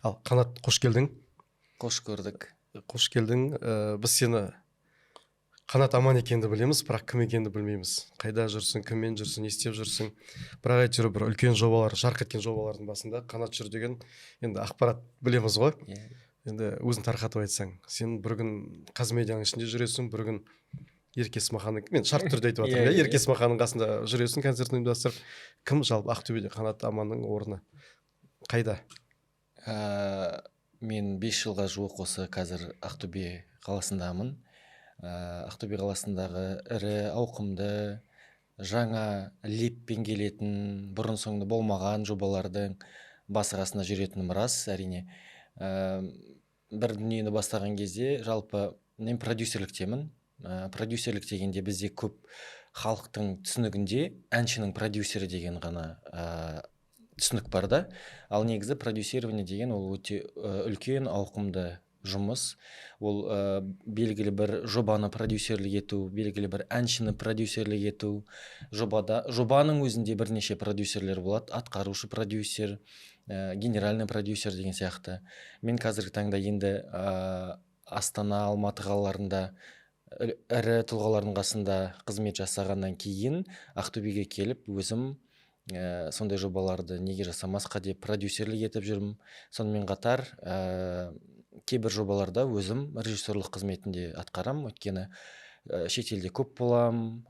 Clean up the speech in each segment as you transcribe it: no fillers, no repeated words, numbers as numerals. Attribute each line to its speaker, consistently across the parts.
Speaker 1: Ал Қанат, қош келдің.
Speaker 2: Қош көрдік.
Speaker 1: Қош келдің. Біз сені Қанат аман екенді білеміз, бірақ кім екенді білмейміз. Қайда жүрсің, кіммен жүрсің, не істеп жүрсің. Бірақ әйтеуір бір үлкен жобалар, жарқ еткен жобалардың басында Қанат жүр деген енді ақпарат білеміз ғой. Енді өзің тарқатып айтсаң, сен бір күн Қазмедианың ішінде жүресің, бір күн Ерке Есмаханның, мен шартты түрде айтып жатырмын, Ерке Есмаханның қасында жүресің, концертін ұйымдастырып. Кім жалпы Ақтөбеде Қанат аманның орны қайда?
Speaker 2: Мен 5 жылға жуық осы қазір Ақтөбе қаласындамын. Ақтөбе қаласындағы ірі ауқымды жаңа леппен келетін, бұрын соңды болмаған жобалардың басы-қасында жүретінім рас, әрине. Бір дүниені бастаған кезде жалпы мен продюсерліктемін. Продюсерлік дегенде бізде көп халықтың түсінігінде әншінің продюсері деген ғана түсінік бар да. Ал негізі продюсирование деген ол өте үлкен ауқымды жұмыс. Ол белгілі бір жобаны продюсерлік ету, белгілі бір әншіні продюсерлік ету. Жобаның өзінде бірнеше продюсерлер болады. Атқарушы продюсер, генеральный продюсер деген сияқты. Мен қазіргі таңда енді Астана, Алматы қалаларында ірі тұлғалардың қасында қызмет жасағаннан кейін Ақтөбеге келіп өзім сондай жобаларды неге жасамасқа деп продюсерлік етіп жүрмін. Сонымен қатар кейбір жобаларда өзім режиссерлік қызметінде атқарам, өйткені шетелде көп болам,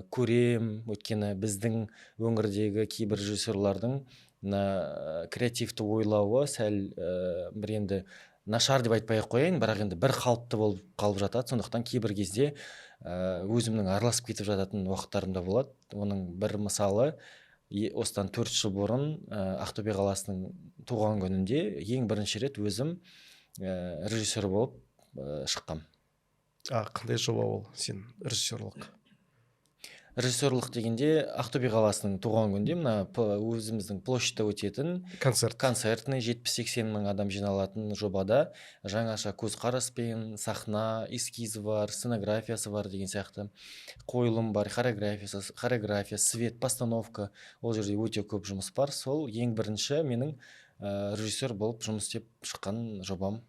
Speaker 2: көрем, өйткені біздің өңірдегі кейбір режиссерлардың креативті ойлауы сәл бір енді нашар деп айтпай қояйын, бірақ енді бір қалыпты болып қалып жатады. Сондықтан кейбір кезде өзімнің араласып кетіп жататын уақыттарым да болады. Оның бір мысалы, осыдан 4 жыл бұрын Ақтөбе қаласының туған күнінде ең бірінші рет өзім режиссер болып шыққам.
Speaker 1: Қандай жоба ол сен режиссерлық?
Speaker 2: Режиссерлық дегенде Ақтөбе қаласының туған күнде мына өзіміздің площадьта өтетін концертный 70-80 мың адам жиналатын жобада жаңаша көзқараспен сахна, эскизі бар, сценографиясы бар деген сияқты, қойылым бар, хореография, свет, постановка. Ол жерде өте көп жұмыс бар. Сол ең бірінші менің режиссер болып жұмыс істеп шыққан жобам.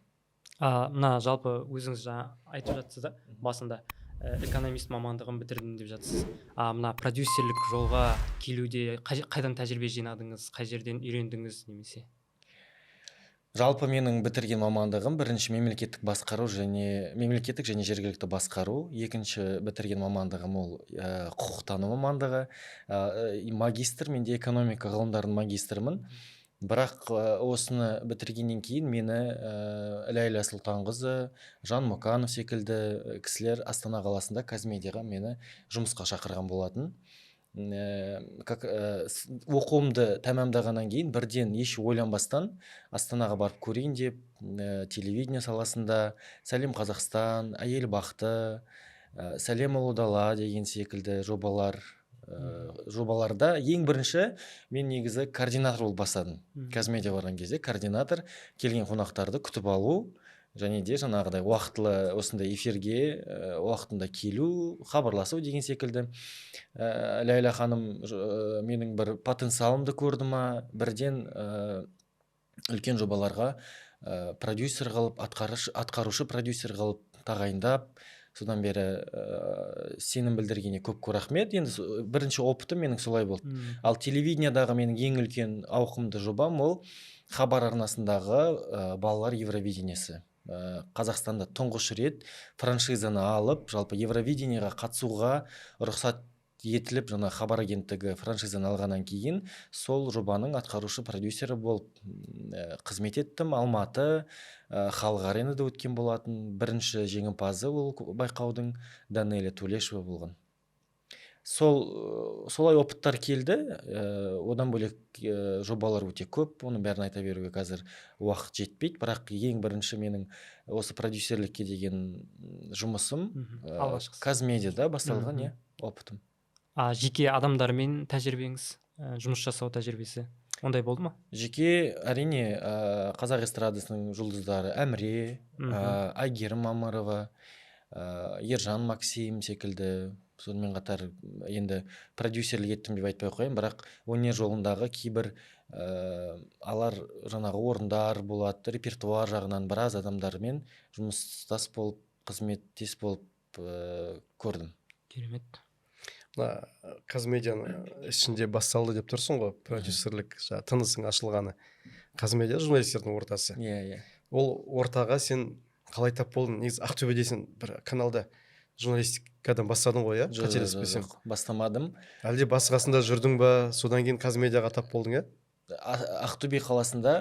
Speaker 3: Мына жалпы өзіңіз жаңа айтып жатсыз да басында экономист мамандығын бітірдім деп жатсыз. Мына продюсерлік жолға келуде қайдан тәжірибе жинадыңыз, қай жерден үйрендіңіз немесе?
Speaker 2: Жалпы менің бітірген мамандығым бірінші мемлекеттік және жергілікті басқару. Екінші бітірген мамандығым ол құқықтану мамандығы. Магистр, менде экономика ғылымдарының магистрымын. Бірақ осыны бітіргеннен кейін мені Ләйла Сұлтанқызы, Жан Мұқанов секілді кісілер Астана қаласында Қазмедиаға мені жұмысқа шақырған болатын. Оқуымды тәмамдағаннан кейін бірден еш ойланбастан Астанаға барып көрейін деп, телевидение саласында Сәлем Қазақстан, Әйел бақыты, Сәлем ұлы дала деген секілді жобаларда ең бірінші мен негізі координатор болып бастадым. Қазмедиа барған кезде координатор, келген қонақтарды күтіп алу, және де жаңағыдай уақытылы осындай эфирге уақытында келу, хабарласу деген секілді. Ләйла ханым менің бір потенциалымды көрді ма, бірден үлкен жобаларға продюсер қылып, атқарушы продюсер қылып тағайындап, содан бері сенім білдіргеніне көп рахмет. Енді бірінші опытым менің солай болды. Ал телевидениедағы менің ең үлкен ауқымды жобам ол хабар арнасындағы балалар Евровидениесі. Қазақстанда тұңғыш рет франшизаны алып, жалпы Евровидениеға қатысуға рұқсат етіліп, жаңа хабар агенттігі франшизаны алғаннан кейін сол жобаның атқарушы продюсері болып қызмет еттім. Алматы халық аренада өткен болатын. Бірінші жеңімпазы ол байқаудың Данелия Тулешева болған. Солай опыттар келді. Одан бөлек жобалар өте көп. Оның бәрін айта беруге қазір уақыт жетпейді. Бірақ ең бірінші менің осы продюсерлікке деген жұмысым Қазмедиада басталған опытым.
Speaker 3: Жеке адамдармен тәжірибеңіз, жұмыс жасау тәжірибесі ондай болды ма?
Speaker 2: Жеке әрине қазақ эстрадасының жұлдыздары Әміре, Айгерім Мамырова, Ержан Максим секілді. Сонымен қатар енді продюсерлік еттім деп айтпай қояйын, бірақ өнер жолындағы кейбір алар жаңағы орындар болады, репертуар жағынан біраз адамдармен жұмыстас болып, қызметтес болып көрдім.
Speaker 3: Керемет.
Speaker 1: мына қазмедианың ішінде басталды деп тұрсың ғой, продюсерлік жаңағы тынысың ашылғаны. Қазмедиа журналистердің ортасы.
Speaker 2: Иә.
Speaker 1: Ол ортаға сен қалай тап болдың? Негізі Ақтөбеде сен бір каналда журналистикадан бастадың ғой, иә? Қателеспесем.
Speaker 2: Бастамадым.
Speaker 1: Әлде басқасында жүрдің ба, содан кейін қазмедиаға тап болдың, иә?
Speaker 2: Ақтөбе қаласында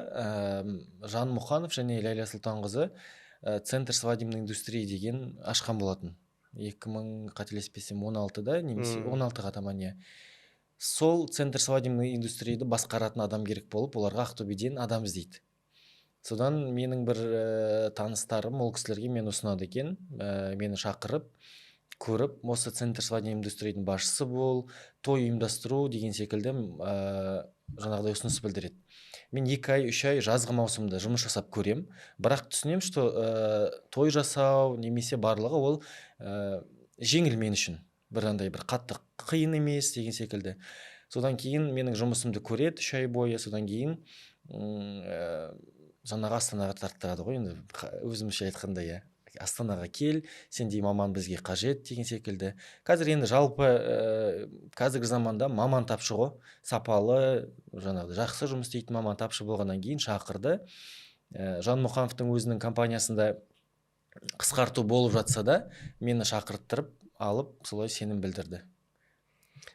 Speaker 2: Жан Мұқанов және Ләйла Сұлтанқызы Центр свадебной индустрии деген ашқан болатын. 2000 қателеспесем 16-да немесе 16-ға таман, иә. Сол Центр свадебной индустрияды басқаратын адам керек болып, оларға Ақтөбеден адам іздейді. Содан менің бір таныстарым ол кісілерге мен ұсынады екен, мені шақырып, көріп, осы Центр свадебной индустрияның басшысы бол, той ұйымдастыру деген секілді жаңағыдай ұсыныс білдіреді. Мен 2 ай, 3 ай жазғы маусымда жұмыс жасап көрем, бірақ түсінем, что той жасау немесе барлығы ол жеңіл мен үшін. Бірандай бір қатты қиын емес деген секілді. Содан кейін менің жұмысымды көреді 3 ай бойы, содан кейін жаңағы Астанаға тарттырады ғой, енді өзімізше айтқанда, иә. Астанаға кел, сендей маман бізге қажет деген секілді. Қазір енді жалпы қазіргі заманда маман тапшы ғой, сапалы, жаңағы жақсы жұмыс істейтін маман тапшы болғаннан кейін шақырды. Жан Мұқановтың өзінің компаниясында қысқарту болып жатса да, мені шақырттырып алып, солай сенім білдірді.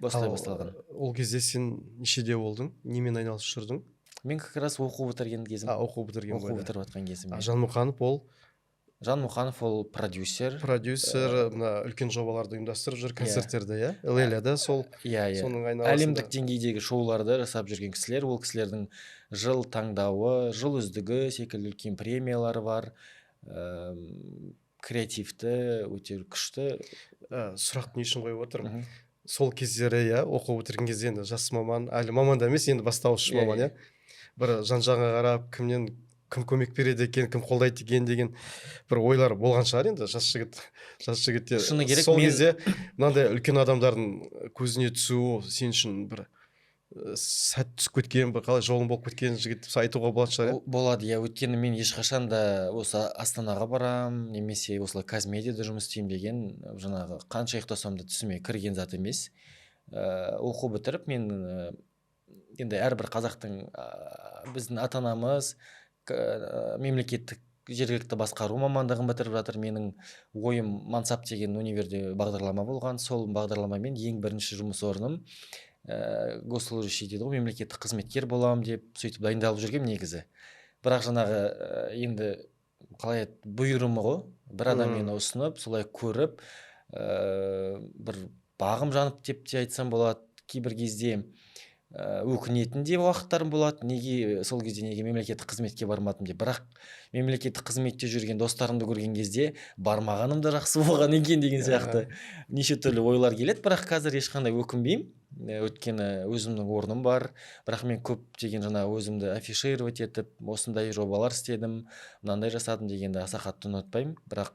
Speaker 2: Осылай басталған.
Speaker 1: Ол кезде сен нешеде болдың? Немен айналысып жүрдің?
Speaker 2: Мен как раз оқу бітірген кезім.
Speaker 1: Оқу бітірген бойда.
Speaker 2: Оқу бітіріп жатқан кезім.
Speaker 1: Жан Мұқанов ол?
Speaker 2: Жан Мұқанов ол продюсер.
Speaker 1: Мына үлкен жобаларды ұйымдастырып жүр, концерттерді, иә? Лейляда сол.
Speaker 2: Иә.
Speaker 1: Соның айналасында.
Speaker 2: Әлемдік деңгейдегі шоуларды жасап жүрген кісілер, ол кісілердің жыл таңдауы, жыл үздігі секілді үлкен премиялары бар. Креативті, өте күшті.
Speaker 1: Сұрақ не үшін қойып отырмын? Сол кездері, иә, оқу бітірген кезде енді жас маман, әлі маман да емес, енді бастауыш маман, иә? Бір жан-жағына қарап, кім көмек береді екен, кім қолдайды екен деген бір ойлар болған шығар енді жас жігітте.
Speaker 2: Шыны керек,
Speaker 1: сол кезде мынандай үлкен адамдардың көзіне түсу сен үшін бір сәт түсіп кеткен, бір қалай жолың болып кеткен жігіт айтуға болады шығар, иә?
Speaker 2: Болады, иә. Өйткені мен ешқашан да осы Астанаға барам, немесе осылай Қазмедиада жұмыс істеймін деген жаңағы қанша ұйықтасам да түсіме кірген зат емес. Оқу бітіріп мен енді әрбір қазақтың біздің ата-анамыз мемлекеттік жергілікті басқару мамандығын бітіріп жатыр. Менің ойым Мансап деген универде бағдарлама болған. Сол бағдарламамен ең бірінші жұмыс орным госслужащий дейді ғой, мемлекеттік қызметкер болам деп сөйтіп дайындалып жүргем негізі. Бірақ жаңағы енді қалай бұйырымы ғой, бір адам мені ұсынып, солай көріп, бір бағым жанып деп те айтсам болады. Кейбір кезде өкінетін де уақыттарым болады, неге сол кезде неге мемлекеттік қызметке бармадым деп. Бірақ мемлекеттік қызметте жүрген достарымды көрген кезде бармағаным да жақсы болған екен деген сияқты неше түрлі ойлар келеді. Бірақ қазір ешқандай өкінбеймін, өйткені өзімнің орным бар. Бірақ мен көптеген жаңа өзімді афишировать етіп, осындай жобалар істедім, мынандай жасадым дегенді аса қатты ұнатпаймын. Бірақ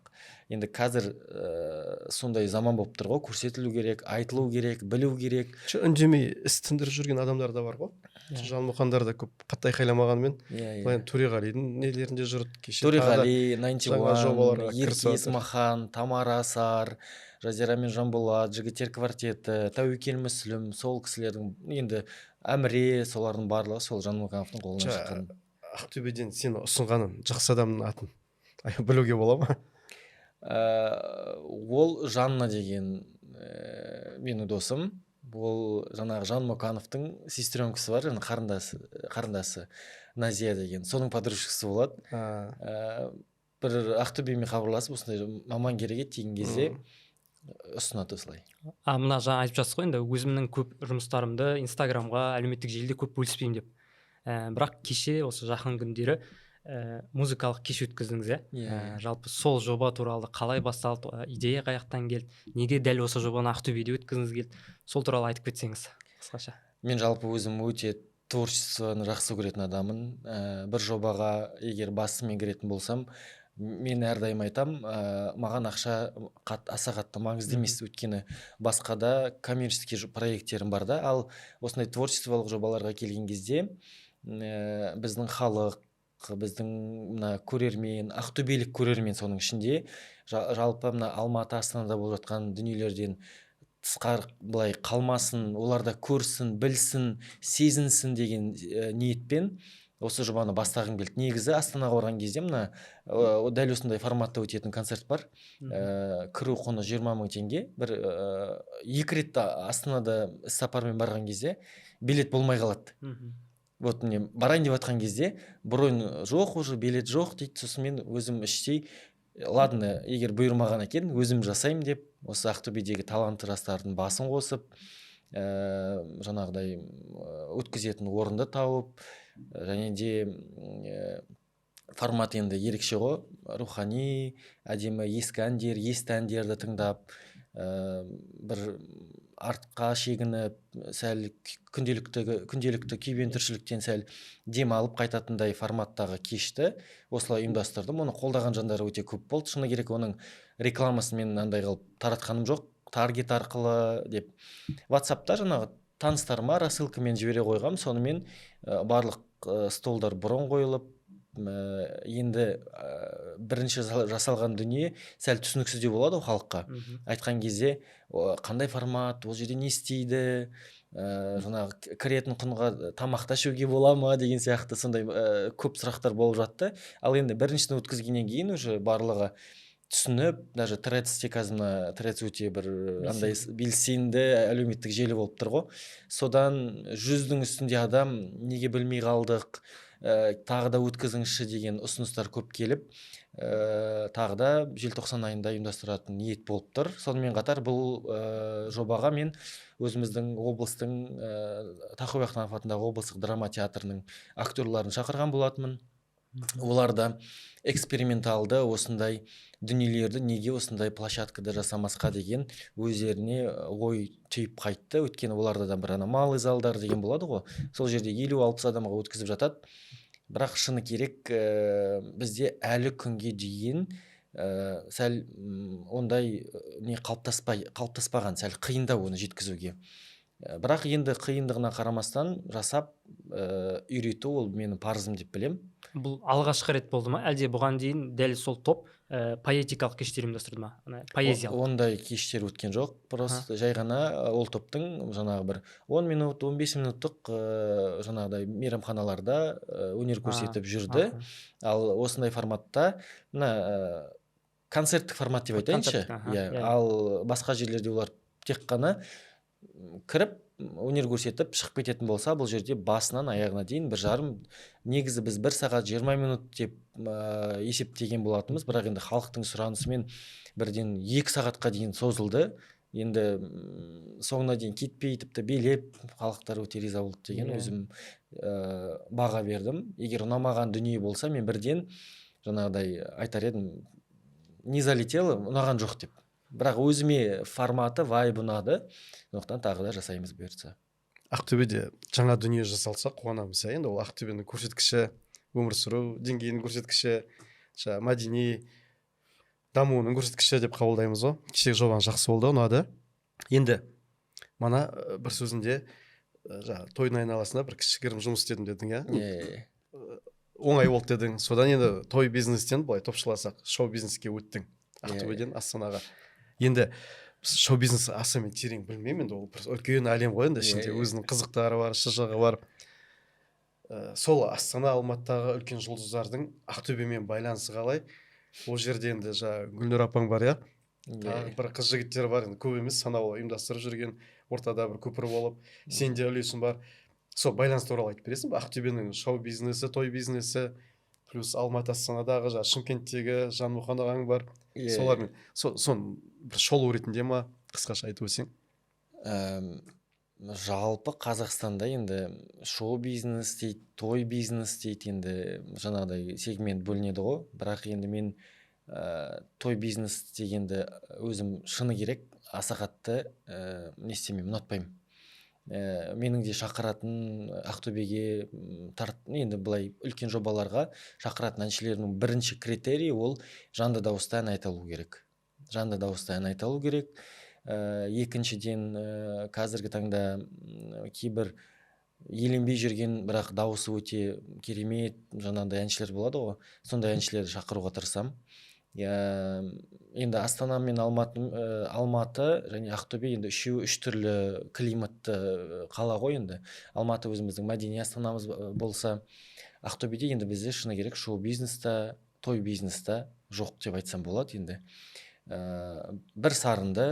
Speaker 2: енді қазір сондай заман болып тұр ғой, көрсетілу керек, айтылу керек, білу керек.
Speaker 1: Үндемей іс тындырып жүрген адамдар да бар ғой. Жан Мұқандар да көп қатты айқайламағанмен, Төреғалидің нелерінде жүрді кеше.
Speaker 2: Төреғали, 91, Ерке Есмахан, Тамара Асар, Жазира мен Жанболат, Жігіттер квартеті, Тәуекел Мүслім, сол кісілердің енді Әміре, солардың барлығы сол Жан Мұқановтың қолынан шыққан.
Speaker 1: Ақтөбеден сені ұсынғанын, жақсы адамның атын білуге бола ма?
Speaker 2: Ол Жанна деген менің досым. Ол жаңағы Жан Мұқановтың сестренкасы бар, қарындасы Назия деген, соның подружкасы болады. Бір Ақтөбемен хабарласып, осындай маман керек еді деген кезде ұсынады осылай.
Speaker 3: Мына жаңа айтып жатсыз ғой, енді өзімнің көп жұмыстарымды Инстаграмға, әлеуметтік желіде көп бөліспеймін деп. Бірақ кеше осы жақын күндері музыкалық кеш өткіздіңіз, жалпы сол жоба туралы қалай басталды, идея қаяқтан келді, неге дәл осы жобаны Ақтөбеде өткізгіңіз келді, сол туралы айтып кетсеңіз қысқаша.
Speaker 2: Мен жалпы өзім өте творчествоны жақсы көретін адамын. Бір жобаға егер басымен кіретін болсам, мен әрдайым айтам, маған ақша аса қатты маңызды емес, өйткені басқада коммерческий проекттерім бар да, ал осындай творчестволық жобаларға келген кезде біздің халық, біздің мына көрермен, ақтөбелік көрермен соның ішінде жалпы мына Алматы, Астанада болып жатқан дүниелерден тысқары былай қалмасын, оларда көрсін, білсін, сезінсін деген ниетпен осы жобаны бастағым келді. Негізі Астанаға барған кезде мына дәл осындай форматта өтетін концерт бар. Кіру құны 20 000 теңге. Бір 2 рет Астанада іссапармен барған кезде билет болмай қалады. Вот мне барайын деп жатқан кезде бронь жоқ, уже билет жоқ дейді. Сосын мен өзім іштей, ладно, егер бұйырмаған екен, өзім жасаймын деп, осы Ақтөбедегі талантты жастардың басын қосып, жаңағыдай өткізетін орынды тауып, және де формат енді ерекше ғой, рухани, әдемі ескі әндерді тыңдап, бір артқа шегініп, сәл күнделікті күйбең тіршіліктен сәл дем алып қайтатындай форматтағы кешті осылай ұйымдастырдым. Оны қолдаған жандар өте көп болды. Шыны керек, оның рекламасын мен андай қылып таратқаным жоқ, таргет арқылы деп. WhatsAppта жаңағы таныстарыма рассылкамен жібере қойғам. Сонымен барлық столдар бұрын қойылып, енді бірінші жасалған дүние сәл түсініксіздеу болады ғой халыққа. Айтқан кезде қандай формат, ол жерде не істейді, жаңағы кіретін құнға тамақта ішуге бола ма деген сияқты сондай көп сұрақтар болып жатты. Ал енді біріншісін өткізгеннен кейін уже барлығы түсініп, даже Threads те қазір Threads өте бір андай белсенді әлеуметтік желі болып тұр ғой. Содан 100-дің үстінде адам неге білмей қалдық, тағы да өткізіңізші деген ұсыныстар көп келіп, тағы да желтоқсан айында ұйымдастыратын ниет болып тұр. Сонымен қатар бұл жобаға мен өзіміздің облыстың Тахауи Ахтанов атындағы облыстық драма театрының актерларын шақырған болатынмын. Олар да эксперименталды осындай дүниелерді неге осындай площадкада жасамасқа деген өздеріне ой түйіп қайтты. Өйткені оларда да бір малый залдар деген болады ғой. Сол жерде 50-60 адамға өткізіп жатады. Бірақ шыны керек, бізде әлі күнге дейін сәл ондай не қалыптаспаған, сәл қиындау оны жеткізуге. Бірақ енді қиындығына қарамастан жасап үйрету ол менің парызым деп білем.
Speaker 3: Бұл алғашқы рет болды ма, әлде бұған дейін дәл сол топ поэтикалық кештер ұйымдастырды ма, поэзиялық?
Speaker 2: Ондай кештер өткен жоқ. Просто жай ғана ол топтың жаңағы бір 10 минут, 15 минуттық жаңағыдай мейрамханаларда өнер көрсетіп жүрді. Ал осындай форматта, концерттік формат деп айтайыншы. Ал басқа жерлерде олар тек қана кіріп өнер көрсетіп шығып кететін болса, бұл жерде басынан аяғына дейін 1,5, негізі біз 1 сағат 20 минут деп есептеген болатынбыз, бірақ енді халықтың сұранысымен бірден 2 сағатқа дейін созылды. Енді соңына дейін кетпей, тіпті билеп, халықтар өте риза болды деген өзім баға бердім. Егер ұнамаған дүние болса, мен бірден жаңағыдай айтар едім, не залетело, ұнаған жоқ деп. Бірақ өзіме форматы, вайб ұнады. Сондықтан тағы да жасаймыз бұйыртса.
Speaker 1: Ақтөбеде жаңа дүние жасалса қуанамыз. Енді ол Ақтөбенің көрсеткіші, өмір сүру деңгейінің көрсеткіші, мәдени дамуының көрсеткіші деп қабылдаймыз ғой. Кешегі жобаң жақсы болды, ұнады. Енді мана бір сөзінде тойдың айналасында бір кішігірім жұмыс істедім дедің, оңай болды дедің. Содан енді той бизнестен былай топшыласақ, шоу бизнеске өттің Ақтөбеден Астанаға. Енді шоу бизнес аса мен терең білмеймін, енді ол бір үлкен әлем ғой, енді ішінде өзінің қызықтары бар, шыжығы бар. Сол Астана, Алматыдағы үлкен жұлдыздардың Ақтөбемен байланысы қалай? Ол жерде енді Гүлнұр апаң бар, бір қыз жігіттер бар, енді көп емес, санаулы ұйымдастырып жүрген, ортада бір көпір болып, сенде үлесің бар. Сол байланыс туралы айтып бересің бе? Ақтөбенің шоу бизнесі, той бизнесі, плюс Алматы, Астанадағы, Шымкенттегі Жанмұқан ағаң бар. Солармен соны бір шолу ретінде ма қысқаша айтып өтсең?
Speaker 2: Жалпы Қазақстанда енді шоу бизнес дейді, той бизнес дейді, енді жаңағыдай сегмент бөлінеді ғой. Бірақ енді мен той бизнес дегенді өзім шыны керек аса қатты не істемеймін, ұнатпаймын. Менің де шақыратын Ақтөбеге енді былай үлкен жобаларға шақыратын әншілердің бірінші критерийі ол жанды дауысты ән айталу керек. Жанды дауысты ән айталу керек. Екіншіден қазіргі таңда кейбір еленбей жүрген бірақ дауысы өте керемет жаңағыдай әншілер болады ғой, сондай әншілерді шақыруға тырысамын. Енді Астана мен Алматы және Ақтөбе енді үшеуі үш түрлі климатты қала ғой. Енді Алматы өзіміздің мәдени астанамыз болса, Ақтөбеде енді бізде шыны керек шоу-бизнеста, той бизнеста жоқ деп айтсам болады. Енді бір сарынды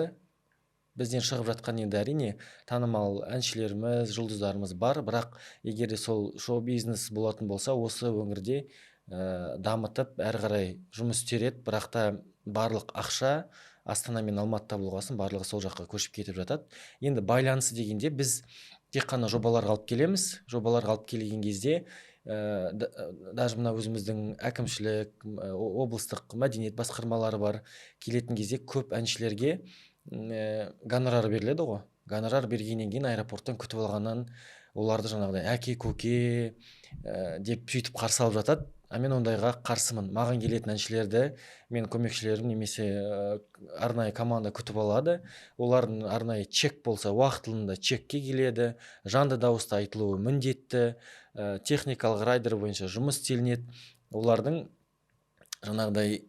Speaker 2: бізден шығып жатқан енді әрине танымал әншілеріміз, жұлдыздарымыз бар, бірақ егер де сол шоу-бизнес болатын болса, осы өңірде дамытып әрі қарай жұмыс істер еді, бірақ та барлық ақша Астана мен Алматыда болғасын барлығы сол жаққа көшіп кетіп жатады. Енді байланысы дегенде біз тек қана жобаларға алып келеміз. Жобаларға алып келген кезде даже мына өзіміздің әкімшілік, облыстық мәдениет басқармалары бар, келетін кезде көп әншілерге гонорар беріледі ғой. Гонорар бергеннен кейін аэропорттан күтіп алғаннан оларды жаңағыдай әке көке деп сөйтіп қарсы алып жатады. Мен ондайға қарсымын. Маған келетін әншілерді мен көмекшілерім немесе арнайы команда күтіп алады. Олардың арнайы чек болса уақытылында чекке келеді, жанды дауыста айтылуы міндетті, техникалық райдер бойынша жұмыс істелінеді. Олардың жаңағыдай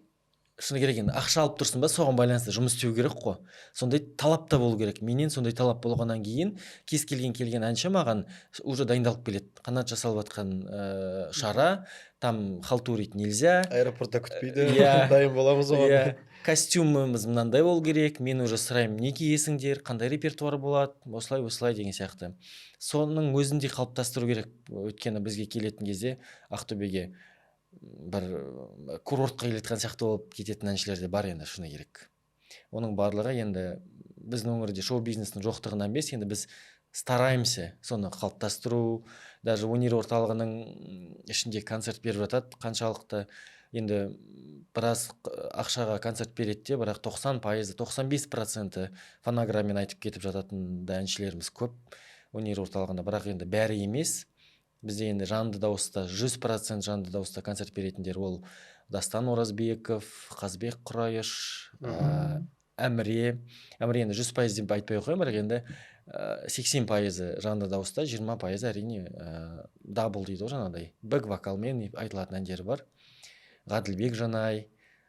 Speaker 2: шыны керек енді ақша алып тұрсын ба, соған байланысты жұмыс істеу керек қой. Сондай талап та болу керек. Менен сондай талап болғаннан кейін кез келген әнші маған уже дайындалып келеді. Қанат жасалып жатқан шара, там халтурить нельзя.
Speaker 1: Аэропортта күтпейді, дайын боламыз оған.
Speaker 2: Костюмымыз мынандай болу керек, мен уже сұраймын, не киесіңдер, қандай репертуар болады, осылай деген сияқты. Соның өзінде қалыптастыру керек. Өйткені бізге келетін кезде Ақтөбеге бір курортқа келеткен сияқты болып кететін әншілер де бар енді шыны керек. Оның барлығы енді біздің өңірде шоу-бизнестің жоқтығынан емес, енді біз стараемся соны қалыптастыру. Даже өнер орталығының ішінде концерт беріп жатады, қаншалықты енді біраз ақшаға концерт береді де, бірақ 90%, 95% фонограммен айтып кетіп жататын да әншілеріміз көп өнер орталығында, бірақ енді бәрі емес. Бізде енді жанды дауыста 100% жанды дауыста концерт беретіндер ол Дастан Оразбеков, Қазбек Құрайыш, Әміре енді 100% деп айтпай қоямын, бірақ енді 80% жанды дауыста, 20% әрине дабл дейді ғой, жаңағыдай бэк вокалмен айтылатын әндері бар. Ғаділбек Жанай,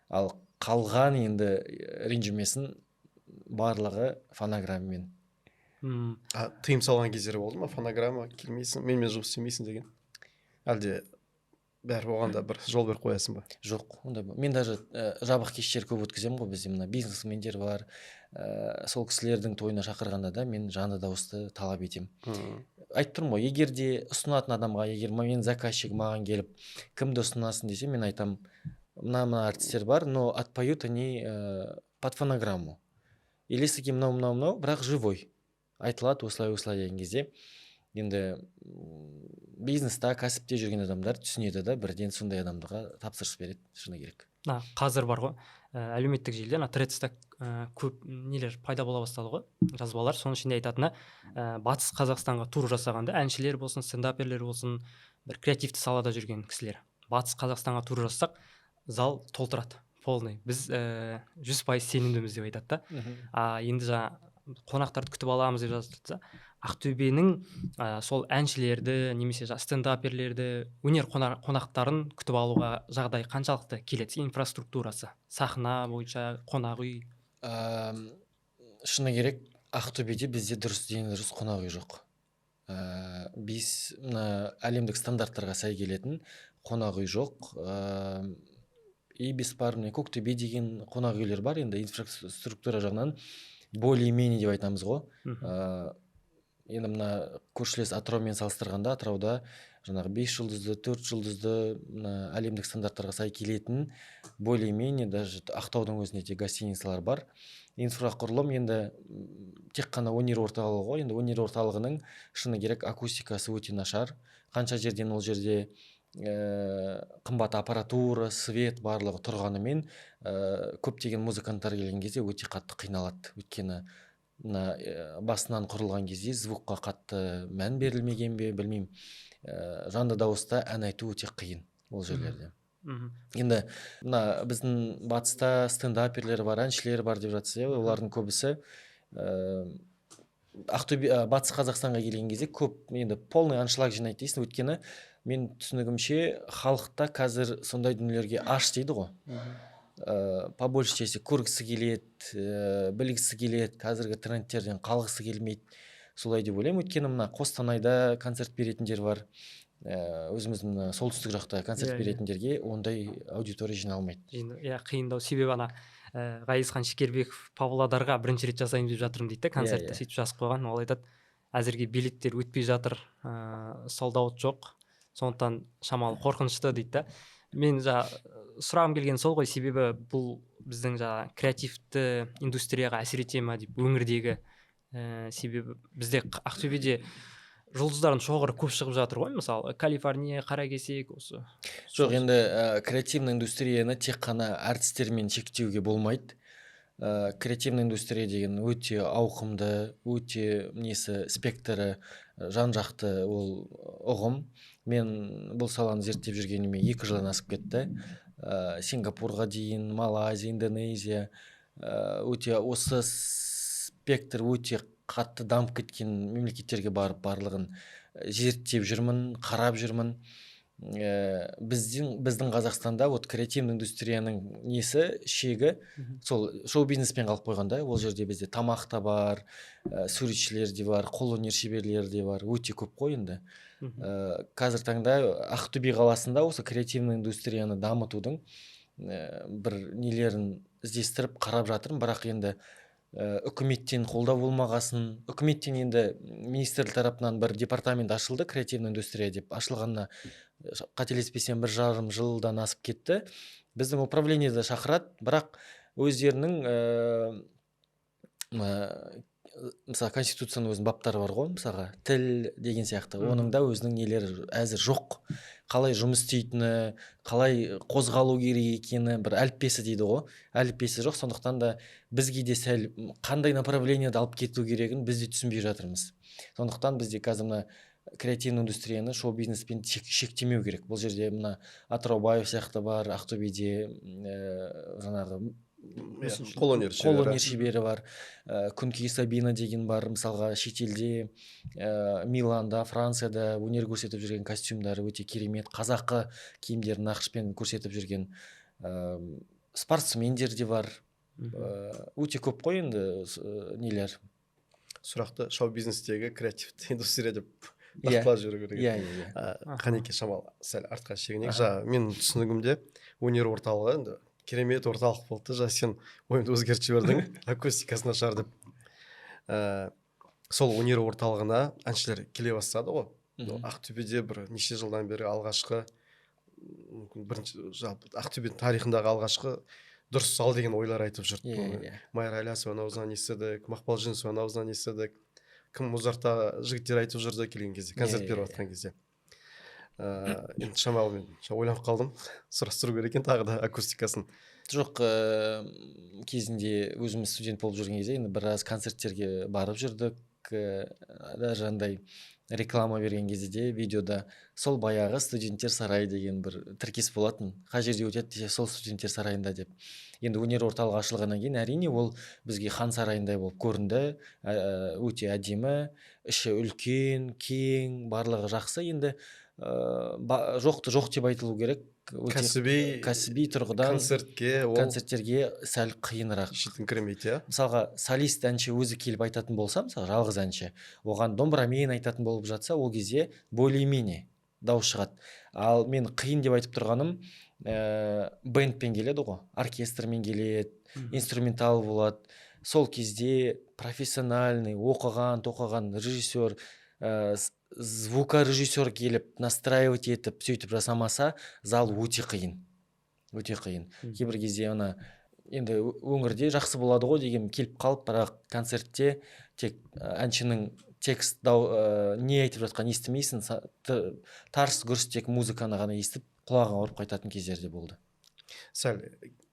Speaker 2: ал қалған енді ренжімесін барлығы фонограммен.
Speaker 1: Тыйым салған кездері болды ма? Фонограмма келмейсің, менімен жұмыс істемейсің деген? Әлде бәрі оғанда бір жол беріп қоясың ба?
Speaker 2: Жоқ, ондай. Мен даже жабық кештер көп өткіземін ғой, бізде мына бизнесмендер бар. Сол кісілердің тойына шақырғанда да мен жанды дауысты талап етемін. Айтып тұрмын ғой, егер де ұсынатын адамға, егер мен заказчик маған келіп, кімді ұсынасың десе, мен айтам, мына артистер бар, но отпоют они под фонограмму. Или сәке мынау, бірақ живой. Айтылады осылай деген кезде енді бизнеста, кәсіпте жүрген адамдар түсінеді да, бірден сондай адамдарға тапсырыс береді, шыны керек.
Speaker 3: Қазір бар ғой, әлеуметтік желіде Threads'та көп нелер пайда бола бастады ғой, жазбалар. Соның ішінде айтатыны, батыс Қазақстанға тур жасағанда әншілер болсын, стендаперлер болсын, бір креативті салада жүрген кісілер батыс Қазақстанға тур жасақ, зал толтырады, полный. Біз 100% сенімдіміз деп айтады да. Енді қонақтарды күтіп аламыз деп жазды. Ақтөбенің сол әншілерді немесе стендаперлерді, өнер қонақтарын күтіп алуға жағдай қаншалықты келеді? Инфраструктурасы, сахна бойынша, қонақ үй?
Speaker 2: Шыны керек, Ақтөбеде бізде дұрыс қонақ үй жоқ. Біз әлемдік стандарттарға сай келетін қонақ үй жоқ. Ибис бар, Көктөбе деген қонақ үйлер бар, енді инфраструктура жағынан более-менее деп айтамыз ғой. Енді мына көршілес Атыраумен салыстырғанда, Атырауда жаңағы 5 жұлдызды, 4 жұлдызды әлемдік стандарттарға сай келетін более-менее, даже Ақтаудың өзінде де гостиницалар бар. Инфрақұрылым енді тек қана өнер орталығы ғой. Енді өнер орталығының шыны керек акустикасы өте нашар. Қанша жерден ол жерде қымбат аппаратура, свет барлығы тұрғанымен көптеген музыканттар келген кезде өте қатты қиналады. Өйткені басынан құрылған кезде звукқа қатты мән берілмеген бе, білмеймін. Жанды дауыста ән айту өте қиын ол жерлерде. Енді біздің батыста стендаперлер бар, әншілер бар деп жатсыз, олардың көбісі Ақтөбе, батыс Қазақстанға келген кезде көп енді полный аншлаг жинайды дейсің, өйткені мен түсінігімше халықта қазір сондай дүниелерге аш дейді ғой. По большей части көргісі келеді, білгісі келеді, қазіргі трендтерден қалғысы келмейді, солай деп ойлаймын. Өйткені мына Қостанайда концерт беретіндер бар, өзіміздің мына солтүстік жақта концерт беретіндерге ондай аудитория жиналмайды.
Speaker 3: Иә, қиындау. Себебі ана Ғайызхан Шекербеков Павлодарға бірінші рет жасаймын деп жатырмын дейді, концертті сөйтіп жазып қойған. Ол айтады, әзірге билеттер өтпей жатыр, солдаут жоқ, сондықтан шамалы қорқынышты дейді да. Мен сұрағым келген сол ғой, себебі бұл біздің креативті индустрияға әсер ете ма деп, өңірдегі. Себебі бізде Ақтөбеде жұлдыздардың шоғыры көп шығып жатыр ғой, мысалы Калифорния қаракесек осы.
Speaker 2: Жоқ, енді креативный индустрияны тек қана әртістермен шектеуге болмайды. Креативный индустрия деген өте ауқымды, өте спектрі жан-жақты ол ұғым. Мен бұл саланы зерттеп жүргеніме 2 жылдан асып кетті. Сингапурға дейін, Малайзия, Индонезия, өте осы спектр өте қатты дамып кеткен мемлекеттерге барып барлығын зерттеп жүрмін, қарап жүрмін. Біздің Қазақстанда креативный индустрияның шегі сол шоу-бизнеспен қалып қойғанда, ол жерде бізде тамақ та бар, суретшілер де бар, қолөнер шеберлері де бар, өте көп қой енді. Қазір таңда Ақтөбе қаласында осы креативный индустрияны дамытудың бір нелерін іздестіріп қарап жатырмын, бірақ енді үкіметтен қолдау болмағасын. Үкіметтен енді министрлік тарапынан бір департамент ашылды, креативный индустрия деп. Ашылғанына қателеспесем 1,5 жылдан асып кетті. Біздің управлениеде шақырады, бірақ өздерінің мысалы конституцияның өзінің баптары бар ғой, мысалға тіл деген сияқты, оның да өзінің нелері әзір жоқ. Қалай жұмыс істейтіні, қалай қозғалу керек екені, бір әліппесі дейді ғой, әліппесі жоқ. Сондықтан да бізге де сәл қандай направлениеде алып кету керегін біз де түсінбей жатырмыз. Сондықтан бізде қазір мына креативный индустрияны шоу-бизнеспен шектемеу керек. Бұл жерде мына Атыраубаев сияқты бар, Ақтөбеде жаңағы
Speaker 1: қолөнер
Speaker 2: шебері бар, Күнкей Сабина деген бар, мысалға шетелде Миланда, Францияда өнер көрсетіп жүрген, костюмдары өте керемет, қазақы киімдерін нақышпен көрсетіп жүрген спортсмендер де бар. Өте көп қой енді нелер.
Speaker 1: Сұрақты шоу-бизнестегі креативті индустрия деп нақтылап жіберу керек. Қанеке шамалы сәл артқа шегінейік. Менің түсінігімде өнер орталығы енді керемет орталық болды. Сен ойымды өзгертіп жібердің, акустикасы нашар деп. Сол өнер орталығына әншілер келе бастады ғой. Ақтөбеде бір неше жылдан бері алғашқы, жалпы Ақтөбенің тарихындағы алғашқы дұрыс зал деген ойлар айтып жүрді. Майра Ілиясованың аузынан естідік, Мақпал Жүнісованың аузынан естідік. Кім Музарта жігіттер айтып жүрді келген кезде, концерт беріп жатқан кезде. Енді шамалы мен ойланып қалдым, сұрастыру керек екен тағы да акустикасын.
Speaker 2: Жоқ, кезінде өзіміз студент болып жүрген кезде енді біраз концерттерге барып жүрдік. Даже андай реклама берген кезде де видеода сол баяғы студенттер сарайы деген бір тіркес болатын. Қай жерде өтеді десе сол студенттер сарайында деп. Енді өнер орталығы ашылғаннан кейін әрине ол бізге хан сарайындай болып көрінді. Өте әдемі, іші үлкен, кең, барлығы жақсы. Енді жоқты жоқ деп айтылу керек. Кәсіби тұрғыдан концерттерге сәл қиынырақ.
Speaker 1: Шетін кірмейді,
Speaker 2: мысалға солист әнші өзі келіп айтатын болса, мысалы жалғыз әнші, оған домбырамен айтатын болып жатса, ол кезде более-менее дауыс шығады. Ал мен қиын деп айтып тұрғаным, бэндпен келеді ғой, оркестрмен келеді, инструментал болады. Сол кезде профессиональный, тоқыған режиссер, звукорежиссер келіп настраивать етіп сөйтіп жасамаса, зал өте қиын. Кейбір кезде енді өңірде жақсы болады ғой деген келіп қалып, бірақ концертте тек әншінің текст не айтып жатқан естімейсің, тарс гүрс тек музыканы ғана естіп құлағың ауырып қайтатын кездерде болды.
Speaker 1: Сәл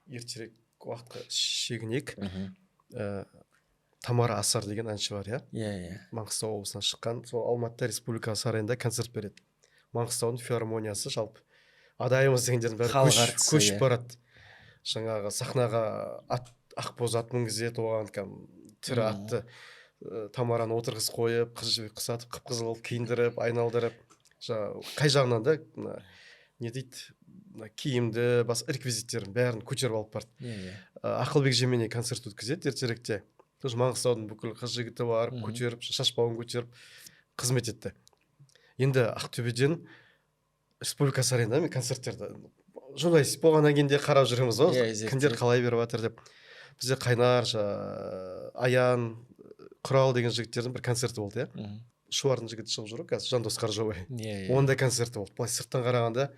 Speaker 1: ертерек уақытқа шегінейік. Тамара Асар деген әнші бар, Маңғыстау облысынан шыққан. Сол Алматы Республика сарайында концерт береді. Маңғыстаудың филармониясы жалпы адайымыз дегендердің бәрі көшіп барады. Жаңағы сахнаға ақбоз ат мінгізеді, оған түрі атты Тамараны отырғызып қойып, қыз жібек құсатып, қып-қызыл қылып киіндіріп, айналдырып, жаңағы қай жағынан да мына не дейді, мына киімді, бас реквизиттерін бәрін көтеріп алып барды.
Speaker 2: Иә.
Speaker 1: Ақылбек Жеменей концерт өткізеді ертеректе. Тоже Маңғыстаудың бүкіл қыз жігіті барып,
Speaker 2: Мгм.
Speaker 1: көтеріп, шашбауын көтеріп қызмет етті. Енді Ақтөбеден республика сарайында мен концерттерді журналист болғаннан кейін де қарап жүреміз ғой,
Speaker 2: Иә, зерттеп.
Speaker 1: кімдер қалай беріп жатыр деп. Бізде Қайнар, Аян, Құрал деген жігіттердің бір концерті болды, иә.
Speaker 2: Мгм.
Speaker 1: Шуардың жігіті шығып жүр ғой қазір, Жандос Қаржабай.
Speaker 2: Иә.
Speaker 1: Ондай концерті болды. Былай сырттан қарағанда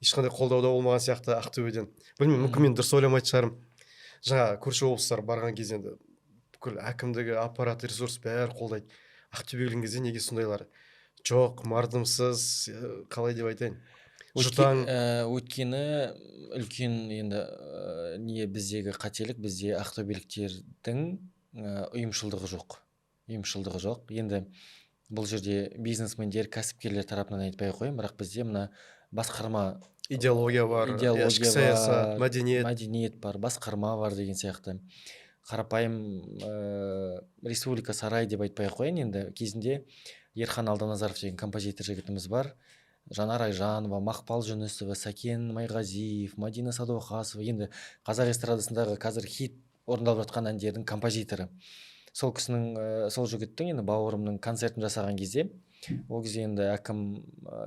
Speaker 1: ешқандай қолдау да болмаған сияқты Ақтөбеден. Білмеймін, мүмкін мен дұрыс ойламайтын шығармын. Жаңа көрші облыстар барған кезде енді бүкіл әкімдігі, аппарат, ресурс бәрі қолдайды. Ақтөбе келген кезде неге сондайлар жоқ, мардымсыз, қалай деп айтайын, жұтаң.
Speaker 2: Өйткені үлкен енді не біздегі қателік, бізде ақтөбеліктердің ұйымшылдығы жоқ. Енді бұл жерде бизнесмендер, кәсіпкерлер тарапынан айтпай ақ қояйын, бірақ бізде мына басқарма
Speaker 1: Идеология бар, ішкі саясат, мәдениет
Speaker 2: бар, басқарма бар деген сияқты. Қарапайым республика сарай деп айтпай ақ қояйын, енді кезінде Ерхан Алданазаров деген композитор жігітіміз бар. Жанар Айжанова, Мақпал Жүнісова, Сәкен Майғазиев, Мадина Садуақасова, енді қазақ эстрадасындағы қазір хит орындалып жатқан әндердің композиторы. Сол кісінің, сол жігіттің енді бауырымның концертін жасаған кезде, ол кезде енді әкім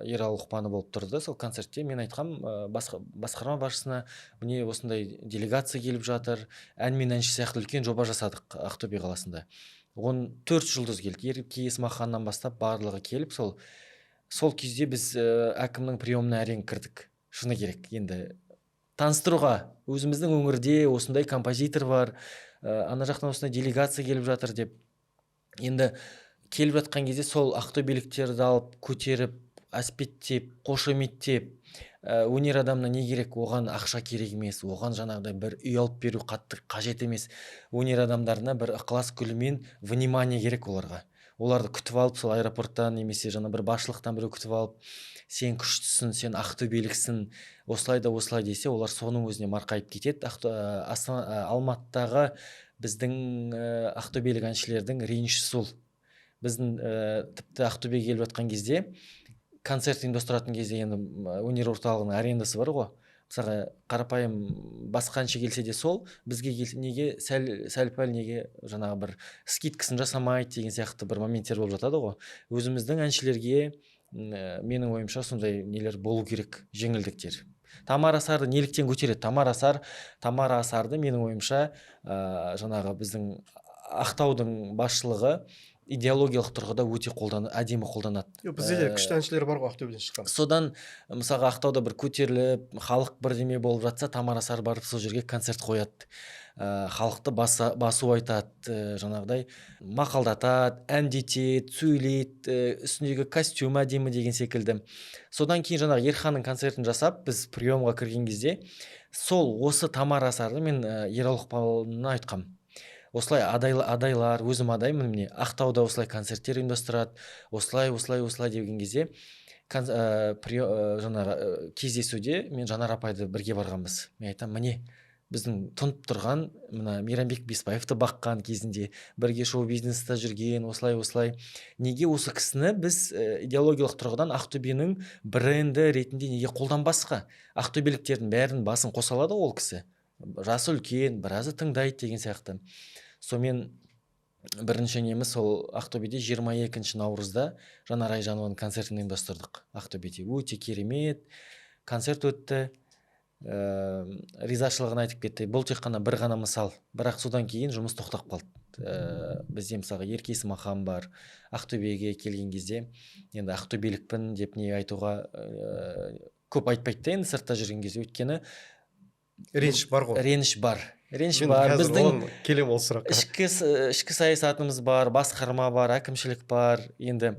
Speaker 2: Ералы Құпаны болып тұрды. Сол концертте мен айтқам басқарма басшысына, міне осындай делегация келіп жатыр, ән мен әнші сияқты үлкен жоба жасадық Ақтөбе қаласында. 14 жұлдыз келді. Ерке Есмаханнан бастап барлығы келіп, сол кезде біз әкімнің приемына әрең кірдік. Шыны керек, енді таныстыруға, өзіміздің өңірде осындай композитор бар, ана жақтан осындай делегация келіп жатыр деп. Енді келіп жатқан кезде сол ақтөбеліктерді алып көтеріп, әспеттеп, қошеметтеп, өнер адамына не керек, оған ақша керек емес, оған жаңағыдай бір үй алып беру қатты қажет емес. Өнер адамдарына бір ықылас гүлімен внимание керек оларға. Оларды күтіп алып, сол аэропорттан немесе жаңа бір басшылықтан біреу күтіп алып, сен күштісің, сен ақтөбеліксің, осылай да осылай десе, олар соның өзіне марқайып кетеді. Алматыдағы біздің ақтөбелік әншілердің реніші сол. Біздің тіпті Ақтөбеге келіп жатқан кезде, концерт ұйымдастыратын кезде енді өнер орталығының арендасы бар ғой. Мысалға қарапайым басқа әнші келсе де сол, бізге келсе неге сәл-пәл неге жаңағы бір скидкасын жасамайды деген сияқты бір моменттер болып жатады ғой. Өзіміздің әншілерге менің ойымша сондай нелер болу керек, жеңілдіктер. Тамара Асарды неліктен көтереді? Тамара Асарды менің ойымша жаңағы біздің Ақтаудың басшылығы идеологиялық тұрғыда өте әдемі қолданады.
Speaker 1: Бізде де күшті әншілер бар ғой Ақтөбеден шыққан.
Speaker 2: Содан мысалға Ақтауда бір көтеріліп, халық бірдеме болып жатса, Тамара Асар барып сол жерге концерт қояды. Халықты басу айтады, жаңағыдай мақалдатады, әндетеді, сөйлейді, үстіндегі костюм әдемі деген секілді. Содан кейін жаңағы Ерханның концертін жасап, біз приемға кірген кезде, осы Тамара Асарды мен Ералы Құпанына айтқам. Осылай адайлар, өзім адаймын, міне Ақтауда осылай концерттер ұйымдастырады, осылай деген кезде жаңағы кездесуде мен Жанар апайды бірге барғанбыз. Мен айтам, міне біздің тұнып тұрған мына Мейрамбек Беспаевты баққан кезінде, бірге шоу-бизнеста жүрген, осылай. Неге осы кісіні біз идеологиялық тұрғыдан Ақтөбенің бренді ретінде неге қолданбасқа? Ақтөбеліктердің бәрін басын қоса алады ол кісі. Жасы үлкен, біразы тыңдайды деген сияқты. Сонымен бірінші неміз сол Ақтөбеде 22 наурызда Жанар Айжанованың концертін ұйымдастырдық. Ақтөбеде өте керемет концерт өтті. Ризашылығын айтып кетті. Бұл тек қана бір ғана мысал, бірақ содан кейін жұмыс тоқтап қалды. Бізде мысалға Ерке Есмахан бар. Ақтөбеге келген кезде енді ақтөбелікпін деп не айтуға көп айтпайды енді сыртта жүрген кезде, өйткені
Speaker 1: реніш бар ғой.
Speaker 2: Реніш бар. Біздің
Speaker 1: келем ол сұраққа.
Speaker 2: Ішкі саясатымыз бар, басқарма бар, әкімшілік бар. Енді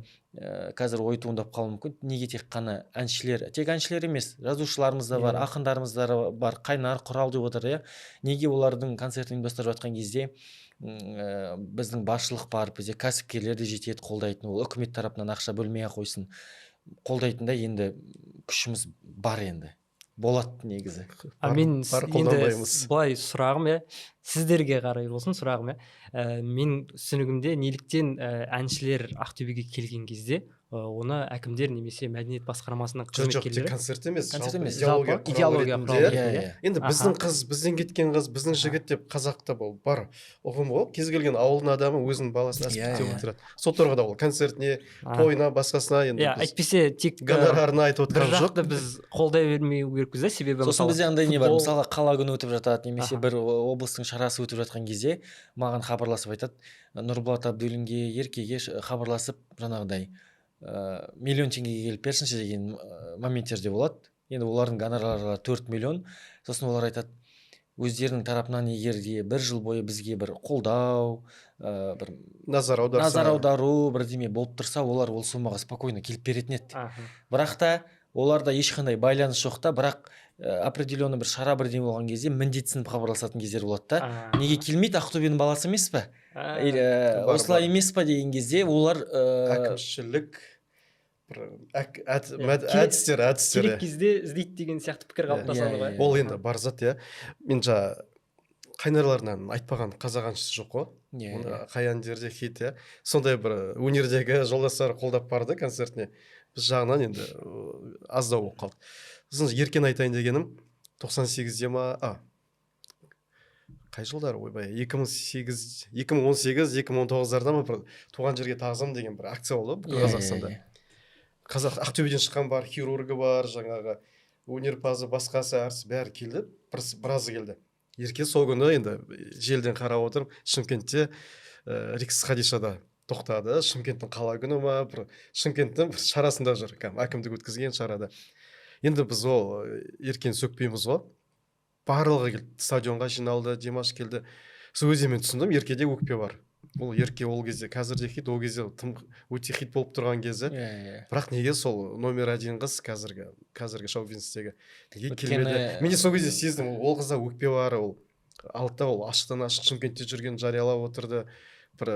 Speaker 2: қазір ой туындап қалуы мүмкін. Неге тек әншілер емес, жазушыларымыз да бар, ақындарымыз да бар, Қайнар, Құрал деп отыр. Неге олардың концертін ұйымдастырып жатқан кезде біздің басшылық бар, бізде кәсіпкерлер де жетеді қолдайтын, ол үкімет тарапынан ақша бөлмей ақ қойсын, қолдайтында енді күшіміз бар енді. болады негізі.
Speaker 3: Мен
Speaker 1: бар
Speaker 3: енді
Speaker 1: қолданбаймыз.
Speaker 3: былай сұрағым сіздерге қарай болсын сұрағым мен түсінігімде неліктен әншілер Ақтөбеге келген кезде оны әкімдер немесе мәдениет басқармасының
Speaker 1: жоқ тек
Speaker 3: қызметкерлері
Speaker 1: концерт емес,
Speaker 2: Концерт емес.
Speaker 1: идеология
Speaker 3: жалпы идеология
Speaker 1: құралы
Speaker 3: құралы
Speaker 1: ретінде
Speaker 3: ретінде.
Speaker 1: енді біздің қыз, біздің кеткен қыз, біздің жігіт деп қазақта бұл бар ұғым ғой. Кез келген ауылдың адамы өзінің баласын әспеттеп отырады. Сол тұрғыда ол концертіне, тойына, басқасына енді біз
Speaker 3: әйтпесе тек
Speaker 1: гонорарына айтып
Speaker 3: бір
Speaker 1: отырған жоқ.
Speaker 3: жақты біз қолдай бермеу керекпіз себебі
Speaker 2: Сосын бізде андай не бар,
Speaker 3: футбол-
Speaker 2: мысалы қала күні өтіп жатады немесе
Speaker 3: Аха.
Speaker 2: бір облыстың шарасы өтіп жатқан кезде маған хабарласып айтады, Нұрболат Абдуллинге, Еркеге хабарласып жаңағыдай миллион теңгеге келіп берсінші деген моменттер де болады. Енді олардың гонорарлары 4 миллион. Сосын олар айтады, өздерінің тарапынан егер де бір жыл бойы бізге бір қолдау, бір
Speaker 1: Назар
Speaker 2: назар аудару бірдеме болып тұрса, олар ол суммаға спокойно келіп беретін еді.
Speaker 3: Аха.
Speaker 2: Бірақ та оларда ешқандай байланыс жоқ та, бірақ определенный бір шара бірдеңе болған кезде міндетсініп хабарласатын кездер болады да. Неге келмейді, Ақтөбенің баласы емес па? Или осылай емес па деген кезде олар
Speaker 1: әкімшілік әдістер
Speaker 3: керек кезде іздейді деген сияқты пікір қалыптасады ғой.
Speaker 1: ол енді бар зат. Мен жаңа қайнарларынан айтпаған қазақ әншісі жоқ қой. Оны қай әндерде хит. Сондай бір өнердегі жолдастары қолдап барды концертіне. Біз жағынан енді аздау болып қалды. Сосын еркен айтайын дегенім 98-де ма, қай жылдары ойбай 2018-2019-2019-дарда ма бір туған жерге тағзым деген бір акция болды бүкіл Қазақстанда. Қазақ Ақтөбеден шыққан бар, хирургы бар, жаңағы өнерпазы, басқасы, әртіс бәрі келді, біразы келді. Ерке сол күні енді желден қарап отырып Шымкентте Рикс Хадишада тоқтады. Шымкенттің қала күні ма, бір Шымкенттің шарасында жүр, әкімдік өткізген шарада. Енді біз ол еркен сөкпейміз ғой. Барлығы келді, стадионға жиналды, Димаш келді. Сол кезде мен түсіндім, еркеде өкпе бар. Бұл ерке ол кезде, қазірде хит, ол кезде тым өте хит болып тұрған кезде. Бірақ неге сол номер 1 қыз қазіргі шоу-бизнестегі неге келмеді? Мен де сол кезде сездім, ол қызда өкпе бар, ол алтта ол ашықтан ашық Шымкентте жүрген жариялап отырды. Бір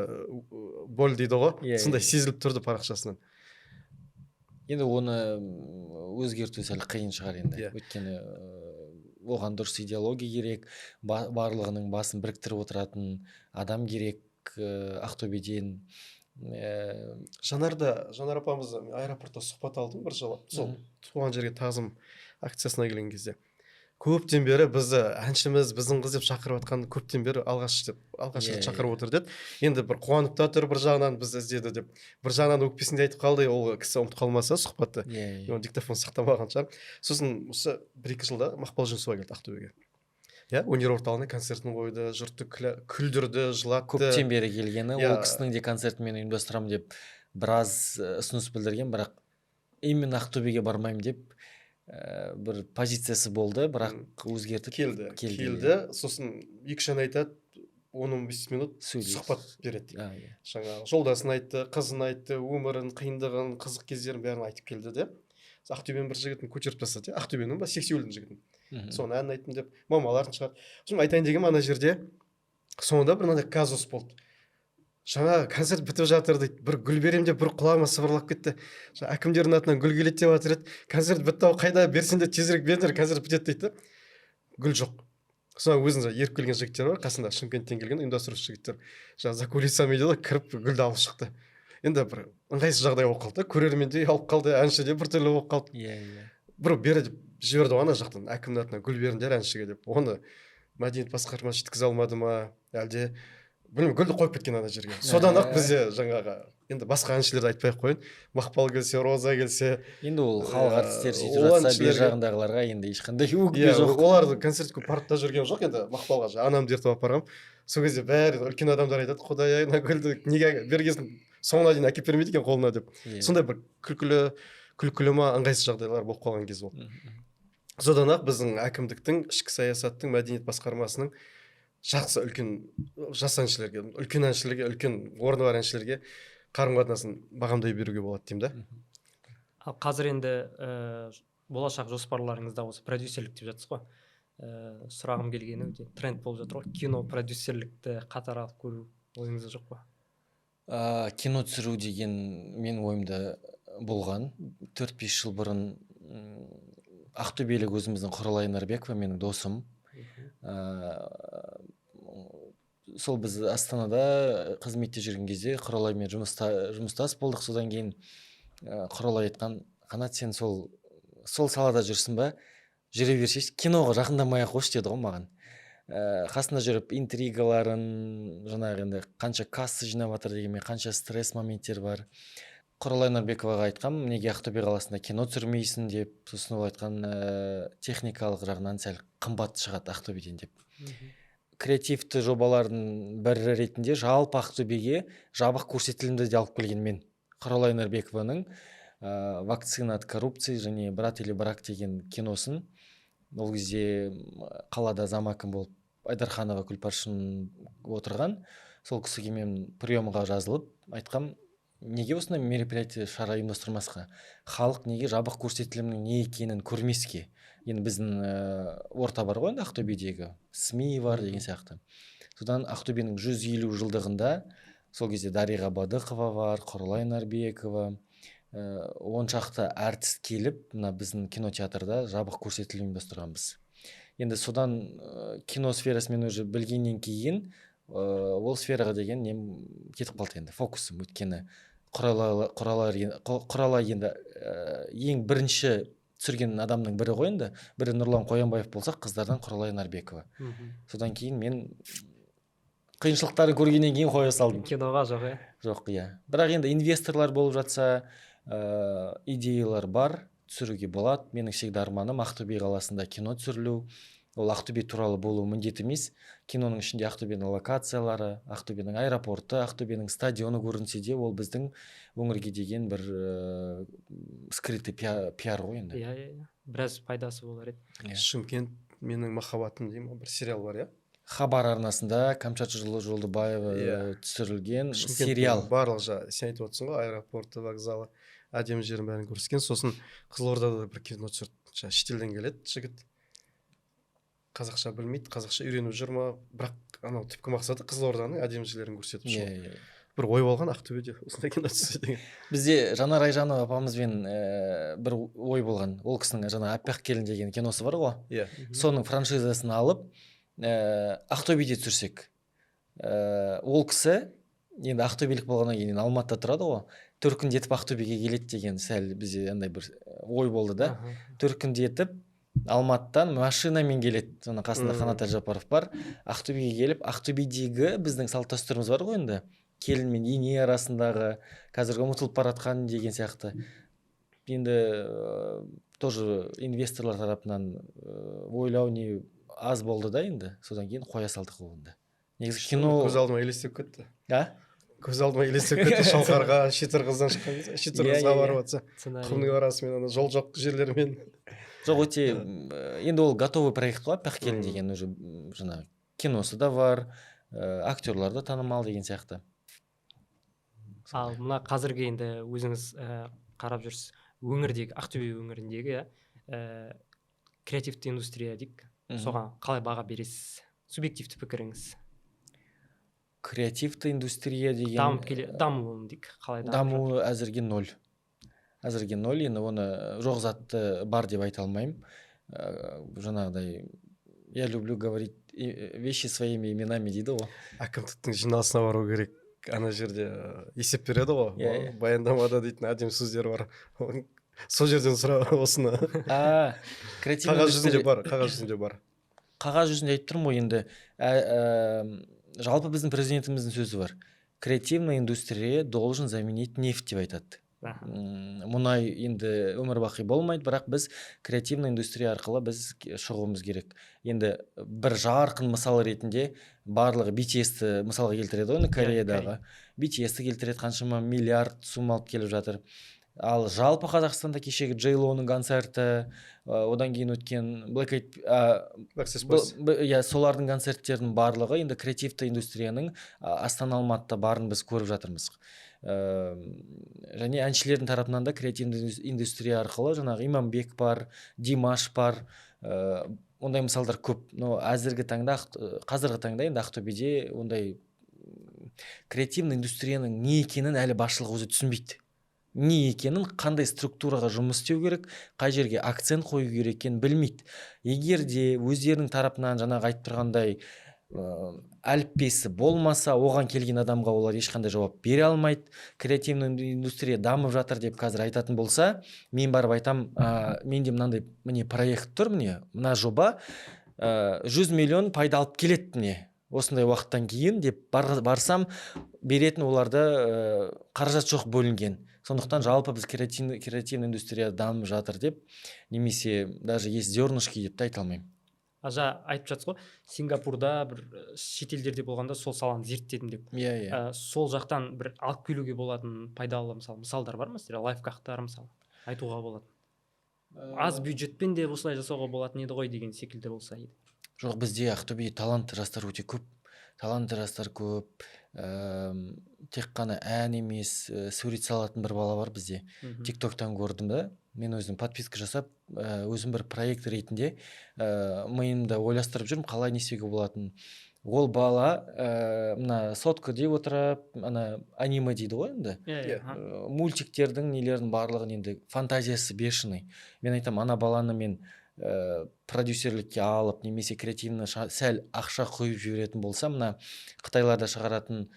Speaker 1: боль дейді ғой, сондай сезіліп тұрды парақшасынан.
Speaker 2: Енді оны өзгерту сәл қиын шығар енді. Өйткені оған дұрыс идеология керек, барлығының басын біріктіріп отыратын адам керек. Ақтөбеден
Speaker 1: Жанар апамыз аэропортта сұхбат алдым бір жолы. Сол туған жерге тағзым акциясына келген кезде. Көптен бері бізді әншіміз, біздің қыз деп шақырып жатқан, көптен бері алғаш рет шақырып отыр деді. Енді бір қуанып та тұр, бір жағынан бізді іздеді деп. Бір жағынан өкпесінде айтып қалды, ол кісі ұмытып қалмаса сұхбатты. Диктофон сақтамаған шығар. Сосын осы 1-2 жылда Мақпал Жүнісова келді Ақтөбеге. Өнер орталығына концертін қойды, жұртты күлдірді, жылатты.
Speaker 2: Көптен бері келгені, ол кісінің де концертін мен ұйымдастырамын деп біраз ұсыныс білдірген, бірақ именно Ақтөбеге бармаймын деп бір позициясы болды, бірақ өзгертіп
Speaker 1: келді. Сосын 2 ән айтады, 10-15 минут сұхбат береді. Жаңағы жолдасын айтты, қызын айтты, өмірін, қиындығын, қызық кездерін бәрін айтып келді де. Ақтөбенің бір жігітін көтеріп тастады. Ақтөбенің сексеуілдің жігітін. Соны ән айттым деп, мамаларын шығарды. Сосын айтайын деген ана жерде соңында бір мынандай казус болды. Жаңа концерт бітіп жатыр дейді, бір гүл берем деп бір құлағыма сыбырлап кетті. Әкімдердің атынан гүл келеді деп жатыр еді. Концерт бітті, қайда берсеңдер тезірек беріңдер, концерт бітеді дейді. Гүл жоқ. Соны өзінің еріп келген жігіттер бар, қасында Шымкенттен келген ұйымдастырушы жігіттер. За кулисами дейді, кіріп гүлді алып шықты. Енді бір ыңғайсыз жағдай болып қалды, көрермен де ұялып қалды, әнші де біртүрлі болып қалды. Бір бері деп жіберді ана жақтан, әкімнің атынан гүл беріңдер әншіге деп. Оны мәдениет басқармасы жеткізе алмады ма, әлде білмеймін, гүлді қойып кеткен ана жерге. Содан ақ бізде жаңағы енді басқа әншілерді айтпай-ақ қойын, Мақпал келсе, Роза келсе,
Speaker 2: енді ол халық әртістері сөйтіп жатса, бер жағындағыларға енді ешқандай өкпе жоқ.
Speaker 1: Оларды концертке паркта жүрген жоқ, енді Мақпалға анамды ертіп алып барғам. Сол кезде бәрі үлкен адамдар айтады, Құдай-ай, мына гүлді неге бергесін соңына дейін әкеп бермейді екен қолына деп. Сондай бір күлкілі ма, ыңғайсыз жағдайлар болып қалған кез болды. Содан ақ біздің әкімдіктің, ішкі саясаттың, мәдениет басқармасының жақсы үлкен жас әншілерге, үлкен әншілерге, үлкен орны бар әншілерге қарым-қатынасын бағамдай беруге болады деймін да.
Speaker 3: Ал қазір енді болашақ жоспарларыңызда осы продюсерлік деп жатсыз ғой. Сұрағым келгені өте тренд болып жатыр ғой. Кино продюсерлікті қатар алып көру ойыңызда жоқ па?
Speaker 2: Кино түсіру деген мен ойымда болған. 4-5 жыл бұрын ақтөбелік өзіміздің Құралай Нарбекова менің досым. Сол біз Астанада қызметте жүрген кезде Құралаймен жұмыстас болдық. Содан кейін Құралай айтқан, Қанат, сен сол салада жүрсің ба, жүре берші, киноға жақындамай ақ қойшы деді ғой маған. Қасында жүріп интригаларын, жаңағы енді қанша касса жинап жатыр дегенмен қанша стресс моменттер бар. Құралай Нарбековаға айтқам, неге Ақтөбе қаласында кино түсірмейсің деп. Сосын ол айтқан, техникалық жағынан сәл қымбат шығады Ақтөбеден деп. Креативті жобалардың бірі ретінде жалпы Ақтөбеге жабық көрсетілімді де алып келген мен. Құралай Нарбекованың «Вакцина от коррупции» және «Брат или брак» деген киносын, ол кезде қалада замакім болып Айдарханова Күлпаршын отырған. Сол кісіге мен приемға жазылып айтқам, неге осындай мероприятие шара ұйымдастырмасқа, халық неге жабық көрсетілімнің не екенін көрмеске. Енді біздің орта бар ғой енді Ақтөбедегі, СМИ бар деген сияқты. Содан Ақтөбенің 150 жылдығында сол кезде Дариға Бадықова бар, Құралай Нарбекова, 10 шақты әртіс келіп, мына біздің кинотеатрда жабық көрсетілім ұйымдастырғанбыз. Енді содан кино сферасымен уже білгеннен кейін ол сфераға деген нем кетіп қалды енді, фокусым. Өйткені Құралай енді ең бірінші түсірген адамның бірі ғой енді. Бірі Нұрлан Қоянбаев болсақ, қыздардан Құралай Нарбекова. Содан кейін мен қиыншылықтарын көргеннен кейін қоя салдым.
Speaker 3: Киноға жоқ,
Speaker 2: Жоқ, иә. Бірақ енді инвесторлар болып жатса, идеялар бар, түсіруге болады. Менің всегда арманым Ақтөбе қаласында кино түсірілу. Ол Ақтөбе туралы болу міндет емес. Киноның ішінде Ақтөбенің локациялары, Ақтөбенің аэропорты, Ақтөбенің стадионы көрінсе де, ол біздің өңірге деген бір скрытый пиар ғой енді.
Speaker 3: Иә, біраз пайдасы болар еді.
Speaker 1: Шымкент менің махаббатым деймін, бір сериал бар,
Speaker 2: Хабар арнасында Камчат Жолдыбаева түсірілген сериал.
Speaker 1: Барлық сен айтып отырсың ғой, аэропорты, вокзалы, әдемі жерін бәрін көрсеткен. Сосын Қызылордада бір кино түсірді. Шетелден келеді жігіт. Қазақша білмейді, қазақша үйреніп жүр ма, бірақ анау түпкі мақсаты Қызылорданың әдемі жерлерін көрсетіп шығу. Бір ой болған Ақтөбеде осындай кино түссе деген.
Speaker 2: Бізде Жанар Айжанова апамызбен бір ой болған. Ол кісінің жаңа «Аппақ келін» деген киносы бар ғой. Соның франшизасын алып Ақтөбеде түсірсек. Ол кісі енді ақтөбелік болғаннан кейін Алматыда тұрады ғой. Төркіндетіп Ақтөбеге келеді деген сәл бізде андай бір ой болды да. Төркіндетіп Алматыдан машинамен келеді. Соның қасында Қанат Әжапаров бар. Ақтөбеге келіп, Ақтөбедегі біздің салт дәстүріміз бар ғой енді. Келін мен ене арасындағы қазіргі ұмытылып баратқан деген сияқты. Енді тоже инвесторлар тарапынан ойлау не аз болды да енді. Содан кейін қоя салдық олында. Негізі кино
Speaker 1: көз алдыма елестеп кетті. Көз алдыма елестеп кетті. Шалқарға шетір қыздан шыққан кезде, шетір қызға барып жатса, құмның арасымен, жол жоқ жерлермен.
Speaker 2: Жоқ, өте енді ол готовый проект қой, «Аппақ келін» деген уже жаңа киносы да бар, актерлар да танымал деген сияқты.
Speaker 3: Ал мына қазіргі енді өзіңіз қарап жүрсіз, өңірдегі, Ақтөбе өңіріндегі креативті индустрия дейік, соған қалай баға бересіз? Субъективті пікіріңіз.
Speaker 2: Креативті индустрия деген
Speaker 3: дамуын дейік, қалай
Speaker 2: дамуы әзірге 0. Әзірге 0, енді оны жоқ затты бар деп айта алмаймын. Жаңағыдай, я люблю говорить вещи своими именами дейді ғой.
Speaker 1: Әкімдіктің жиналысына бару керек. Ана жерде есеп береді ғой. Баяндамада дейтін әдемі сөздер бар. Сол жерден сұра осыны. Қағаз жүзінде бар.
Speaker 2: Қағаз жүзінде айтып тұрмын ғой енді. Жалпы біздің президентіміздің сөзі бар. Креативная индустрия должен заменить нефть деп айтады. Мұнай енді өмір бақи болмайды, бірақ біз креативный индустрия арқылы біз шығуымыз керек. Енді бір жарқын мысал ретінде барлығы BTS-ті мысалға келтіреді ғой, Кореядағы. BTS-ті келтіреді, қаншама миллиард сум алып келіп жатыр. Ал жалпы Қазақстанда кешегі J.Lo-ның концерті, одан кейін өткен Black Eyed Peas, солардың концерттерінің барлығы енді креативті индустрияның Астана, Алматыда барын біз көріп жатырмыз. Және әншілердің тарапынан да креативті индустрия арқылы жаңағы Иманбек бар, Димаш бар, ондай мысалдар көп. Но қазіргі таңда енді Ақтөбеде ондай креативті индустрияның не екенін әлі басшылық өзі түсінбейді. не екенін, қандай структураға жұмыс істеу керек, қай жерге акцент қою керек екенін білмейді. Егер де өздерінің тарапынан жаңағы айтып тұрғандай әліппесі болмаса, оған келген адамға олар ешқандай жауап бере алмайды. Креативный индустрия дамып жатыр деп қазір айтатын болса, мен барып айтам, менде мынандай міне проект тұр, міне мына жоба 100 миллион пайда алып келеді, міне осындай уақыттан кейін деп барсам, беретін оларда қаражат жоқ бөлінген. Сондықтан жалпы біз креативный индустрия дамып жатыр деп, немесе даже есть зернышки деп те айта алмаймын.
Speaker 3: Айтып жатсыз ғой, Сингапурда бір шетелдерде болғанда сол саланы зерттедім деп. Сол жақтан бір алып келуге болатын пайдалы мысалдар бар ма сіздер? Лайфхактар мысалы айтуға болады. Аз бюджетпен де осылай жасауға болатын еді ғой деген секілді болса еді.
Speaker 2: Жоқ, бізде Ақтөбе талантты жастар өте көп. Талантты жастар көп. Тек қана ән емес, сурет салатын бір бала бар бізде. Тиктоктан көрдім да. Мен өзім подписка жасап, өзім бір проект ретінде миымда ойластырып жүрмін, қалай не істеуге болатын. Ол бала мына сотка деп отырып, ана аниме дейді ғой енді. Мультиктердің нелердің барлығын енді фантазиясы бешеный. Мен айтам, ана баланы мен продюсерлікке алып, немесе креативно сәл ақша құйып жіберетін болса, мына Қытайларда шығаратын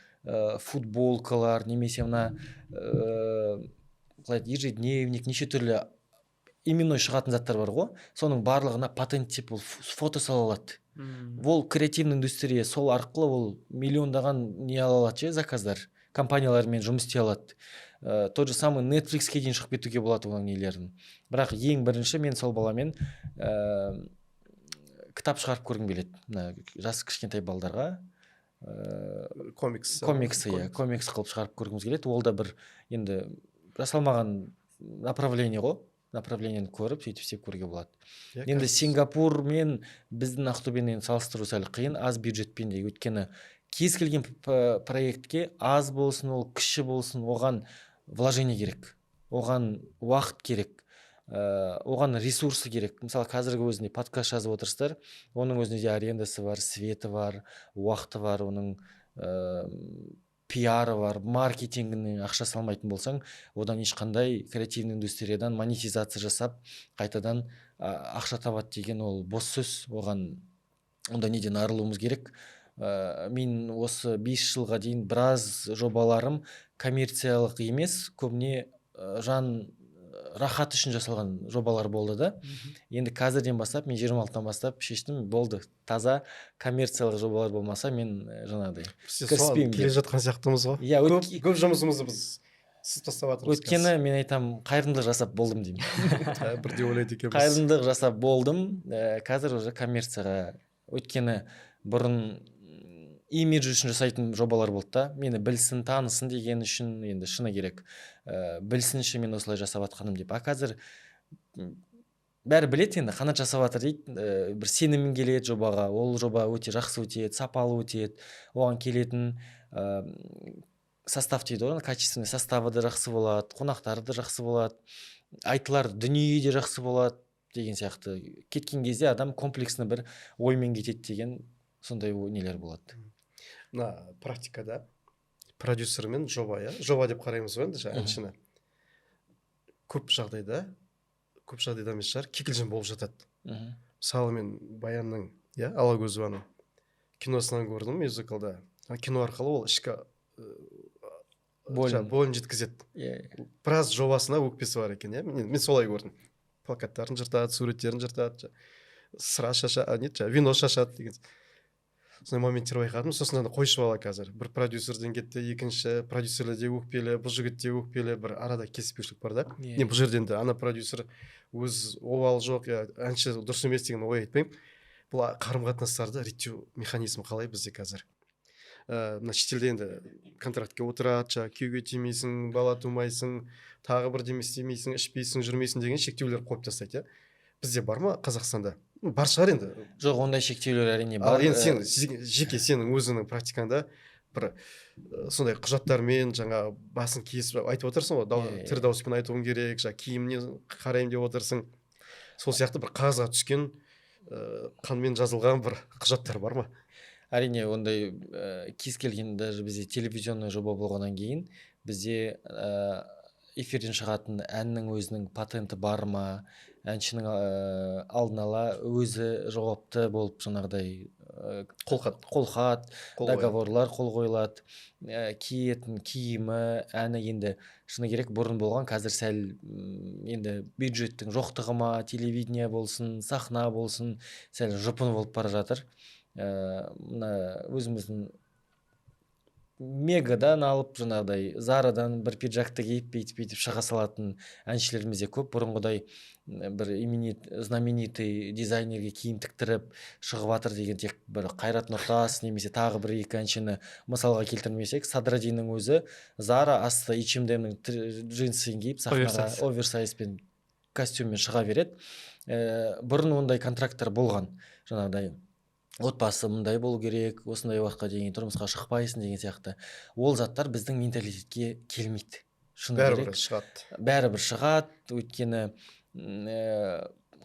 Speaker 2: футболкалар, немесе мына ежедневник, неше түрлі именной шығатын заттар бар ғой, соның барлығына патенттеп ол фото сала алады. Ол креативный индустрия, сол арқылы ол миллиондаған не ала алады, заказдар, компаниялармен жұмыс істей алады. Тот же самый Netflixке дейін шығып кетуге болады оның нелерін. Бірақ ең бірінші мен сол баламен кітап шығарып көргім келеді. Жас кішкентай балдарға
Speaker 1: комикс
Speaker 2: қылып шығарып көргіміз келеді. Ол да бір енді жасалмаған направление ғой. Направлениені көріп, сөйтіп істеп көруге болады. Енді Сингапур мен біздің Ақтөбені салыстыру сәл қиын, аз бюджетпен де. Өйткені кез келген проектке аз болсын, ол кіші болсын, оған вложение керек, оған уақыт керек, оған ресурсы керек. Мысалы, қазіргі өзінде подкаст жазып отырсыздар, оның өзінде арендасы бар, светі бар, уақыты бар, оның пиары бар, маркетингіне ақша салмайтын болсаң, одан ешқандай креативный индустриядан монетизация жасап, қайтадан ақша табады деген ол бос сөз. Оған онда неден арылуымыз керек. Мен осы 5 жылға дейін біраз жобаларым коммерциялық емес, көбіне жан рахат үшін жасалған жобалар болды да. Енді қазірден бастап, мен 26-тан бастап шештім, болды, таза коммерциялық жобалар болмаса, мен жаңағыдай
Speaker 1: кіріспеймін. Келе жатқан сияқтымыз ғой. Көп жұмысымызды біз сіз тастап жатырмыз.
Speaker 2: Өйткені мен айтам, қайырымдылық жасап болдым деймін.
Speaker 1: Бірде ойлайды екенбіз.
Speaker 2: Қайырымдылық жасап болдым, қазір уже коммерцияға. Өйткені бұрын имидж үшін жасайтын жобалар болды да. Мені білсін, танысын деген үшін, енді шыны керек. Білсінші мен осылай жасап атқаным деп. Қазір бәрі білет енді, қанат жасап атыр дейді. Бір сенімін келеді жобаға. Ол жоба өте жақсы өтеді, сапалы өтеді. Оған келетін состав дейді ғой, качественный составы да жақсы болады, қонақтары да жақсы болады, айтылар дүние де жақсы болады деген сияқты. Кеткен кезде адам комплексный бір оймен кетеді деген сондай нелер болады.
Speaker 1: Мына практикада продюсер мен жоба, жоба деп қараймыз ғой енді әншіні. Көп жағдайда емес шығар, кикілжің болып жатады. Мысалы мен Баянның, Алагөзованың киносынан көрдім, мюзиклда. Кино арқылы ол ішкі бойын жеткізеді. Біраз жобасына өкпесі бар екен, мен солай көрдім. Плакаттарын жыртады, суреттерін жыртады, сыра шашады, вино шашады деген. Сондай моменттер байқадым. Сосын қойшы бала қазір. Бір продюсерден кетті, екінші продюсерлер де өкпелі, бұл жігіт те өкпелі, бір арада келіспеушілік бар да. Бұл жерден де ана продюсер өз обалы жоқ, әнші дұрыс емес деген ой айтпаймын. Бұл қарым-қатынастарды реттеу механизмі қалай бізде қазір? Мына шетелде енді контрактке отырады, күйеуге тимейсің, бала тумайсың, тағы бір демейсің, ішпейсің, жүрмейсің деген шектеулер қойып тастайды. Бізде бар ма Қазақстанда? Бар шығар енді.
Speaker 2: Жоқ, ондай шектеулер әрине бар.
Speaker 1: Енді жеке сенің өзіңнің практикаңда бір сондай құжаттармен жаңа басын кесіп айтып отырсың ғой, тірі дауыспен айтуың керек, киіміне қараймын деп отырсың. Сол сияқты бір қағазға түскен қанмен жазылған бір құжаттар бар ма?
Speaker 2: Әрине, ондай кез келген даже бізде телевизионный жоба болғаннан кейін бізде эфирден шығатын әннің өзінің патенті бар ма, әншінің алдын ала өзі жауапты болып жаңағыдай
Speaker 1: қолхат
Speaker 2: қолхат
Speaker 1: қол қояды.
Speaker 2: договорлар қол қойылады, киетін киімі, әні енді шыны керек бұрын болған, қазір сәл енді бюджеттің жоқтығы ма, телевидение болсын, сахна болсын, сәл жұпыны болып бара жатыр. Мына өзіміздің мегадан алып жаңағыдай зарадан бір пиджакты киіп бүйтіп шыға салатын әншілеріміз де көп. Бұрынғыдай бір знаменитый дизайнерге киім тіктіріп шығып жатыр деген тек бір Қайрат Нұртас немесе тағы бір екі әншіні мысалға келтірмесек, Садрадиннің өзі Зара асты H&M'нің джинсын киіп сахнаға оверсайзбен костюммен шыға береді. Бұрын ондай контракттар болған, жаңағыдай отбасы мындай болу керек, осындай уақытқа дейін тұрмысқа шықпайсың деген сияқты. Ол заттар біздің менталитетке келмейді.
Speaker 1: бәрібір шығады.
Speaker 2: Бәрібір шығады, өйткені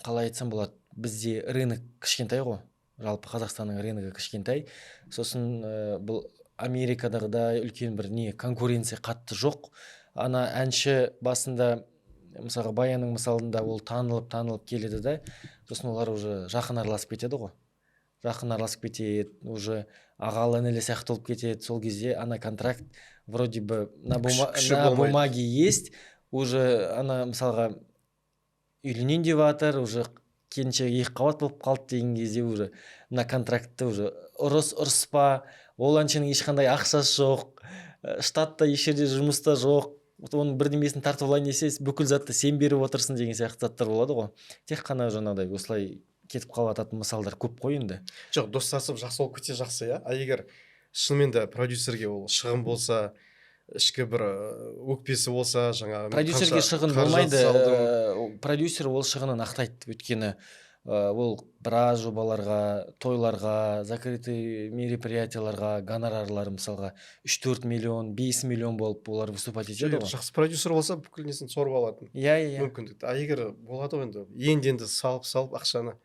Speaker 2: қалай айтсам болады, бізде рынок кішкентай ғой, жалпы Қазақстанның рыногы кішкентай. Сосын бұл Америкадағыдай үлкен бір конкуренция қатты жоқ. Ана әнші басында мысалға Баянның мысалында ол танылып келеді да, сосын олар уже жақын араласып кетеді ғой. Жақын араласып кетеді, уже ағалы інілі сияқты болып кетеді. Сол кезде ана контракт вроде бы на бумаге есть, уже ана мысалға үйленейін деп жатыр, уже келіншегі екі қабат болып қалды деген кезде уже мына контрактты уже ұрыспа, ол әншінің ешқандай ақшасы жоқ, штатта еш жерде жұмыста жоқ, оның бірдемесін тартып алайын десе бүкіл затты сен беріп отырсың деген сияқты заттар болады ғой. Тек қана жаңағыдай осылай кетіп қалып жататын мысалдар көп қой енді.
Speaker 1: Жоқ, достасып жақсы болып кетсе жақсы, иә. А егер шынымен де продюсерге ол шығын болса, ішкі бір өкпесі болса, жаңағы
Speaker 2: продюсерге шығын болмайды, продюсер ол шығынын ақтайды, өйткені ол біраз жобаларға, тойларға, закрытый мероприятияларға гонорарлары мысалға 3-4 миллион, 5 миллион болып олар выступать етеді ғой.
Speaker 1: Жақсы продюсер болса бүкіл несін сорып алатын мүмкіндік. А егер болады ғой енді енді салып ақшаны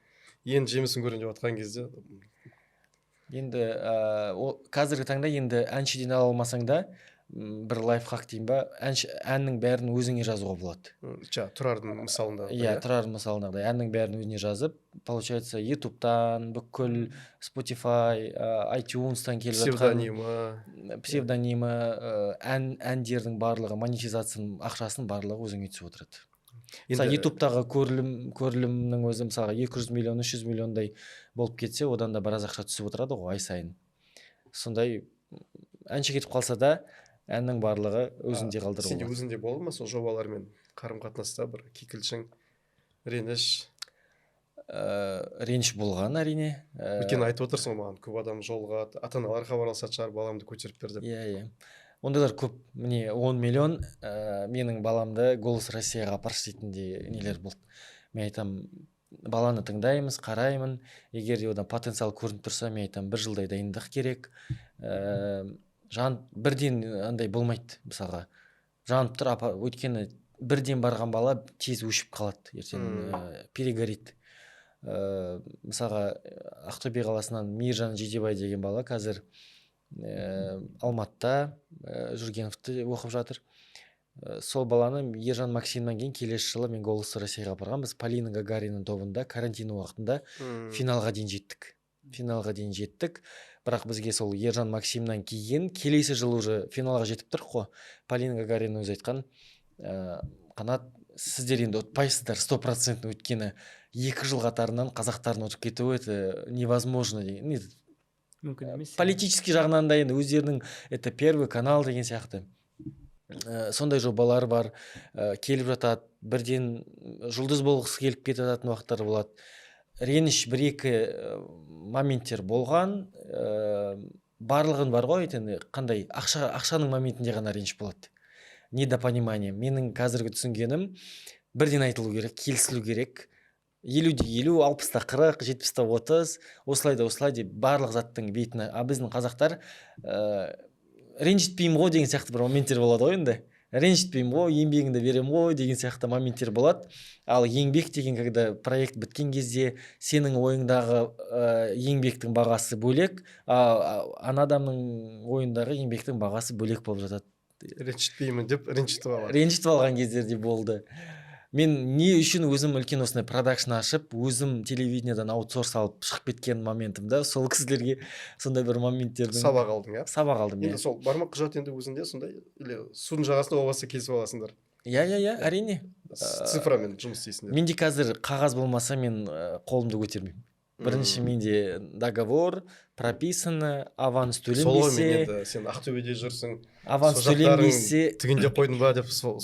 Speaker 1: енді жемісін көрейін деп жатқан кезде
Speaker 2: енді қазіргі таңда енді әншіден ала алмасаң да бір лайфхак дейін ба, әннің бәрін өзіңе жазуға болады.
Speaker 1: Тұрардың мысалында.
Speaker 2: Иә, Тұрардың мысалында әннің бәрін өзіне жазып, получается ютубтан, бүкіл Spotify, iTunes-тан келіп жатқан псевдонимі, әндердің барлығы, монетизацияның ақшасын барлығы өзіңе түсіп отырады. Мысалы ютубтағы көрілімнің өзі мысалға 200 миллион, 300 миллиондай болып кетсе, одан да біраз ақша түсіп отырады ғой ай сайын. Сондай әнші кетіп қалса да әннің барлығы өзінде қалдыруға.
Speaker 1: Сенде өзінде болды ма сол жобалармен қарым-қатынаста бір кикілшің, реніш?
Speaker 2: Реніш болған әрине.
Speaker 1: Өйткені айтып отырсың маған, көп адам жолығады, ата-аналар хабарласады шығар, баламды көтеріп бер деп.
Speaker 2: Иә. Ондайлар көп. Міне 10 миллион менің баламды Голос Россияға апаршы дейтіндей нелер болды. Мен айтам, баланы тыңдаймыз, қараймын. Егер де одан потенциал көрініп тұрса, мен айтам, 1 жылдай дайындық керек. Бірден андай болмайды, мысалға. Жанып тұр, өйткені бірден барған бала тез өшіп қалады, ертең перегорит. Мысалға Ақтөбе қаласынан Мейіржан Жетебай деген бала қазір Алматыда Жүргеновті оқып жатыр. Сол баланы Ержан Максимнан кейін келесі жылы мен Голос Россияға апарған. Біз Полина Гагаринның тобында карантин уақытында финалға дейін жеттік. Бірақ бізге сол Ержан Максимнан кейін келесі жылы уже финалға жетіп тұрық қой. Полина Гагарин өзі айтқан, Қанат, сіздер енді ұтпайсыздар 100%, өйткені 2 жыл қатарынан қазақтардың ұтып кетуі это невозможно деген.
Speaker 3: Мүмкін емес.
Speaker 2: Политический жағынан да енді өздерінің это первый канал деген сияқты. Сондай жобалар бар, келіп жатады, бірден жұлдыз болғысы келіп кететін уақыттар болады. Реніш 1-2 моменттер болған, барлығын бар ғой, қандай ақшаның моментінде ғана реніш болады. Недопонимание. Менің қазіргі түсінгенім, бірден айтылу керек, келісілу керек. 50-50, 60-40, 70-30, осылай деп барлық заттың бетіне. А біздің қазақтар ренжітпеймін ғой деген сияқты бір моменттер болады ғой енді. Ренжітпеймін ғой, еңбегіңді берем ғой деген сияқты моменттер болады. Ал еңбек деген, когда проект біткен кезде сенің ойыңдағы еңбектің бағасы бөлек, ана адамның ойындағы еңбектің бағасы бөлек болып жатады.
Speaker 1: ренжітпеймін деп ренжітіп алады.
Speaker 2: ренжітіп алған кездер де болды. Мен не үшін өзім үлкен осындай продакшн ашып, өзім телевидениедан аутсорс алып шығып кеткен моментімда сол кісілерге сондай бір моменттердің
Speaker 1: Сабақ алдың, иә?
Speaker 2: сабақ алдым.
Speaker 1: Енді сол бар ма құжат енді өзінде сондай, или судың жағасында о баста келісіп аласыңдар?
Speaker 2: Иә, әрине.
Speaker 1: Цифрамен жұмыс істейсіңдер.
Speaker 2: Менде қазір қағаз болмаса мен қолымды көтермеймін. Бірінші менде договор прописаны, аванс
Speaker 1: Сол ғой, мен
Speaker 2: төленбесе,
Speaker 1: енді сен Ақтөбеде жүрсің,
Speaker 2: аванс
Speaker 1: сол жақтарың
Speaker 2: төленбесе,
Speaker 1: түгенде қойдың ба деп сол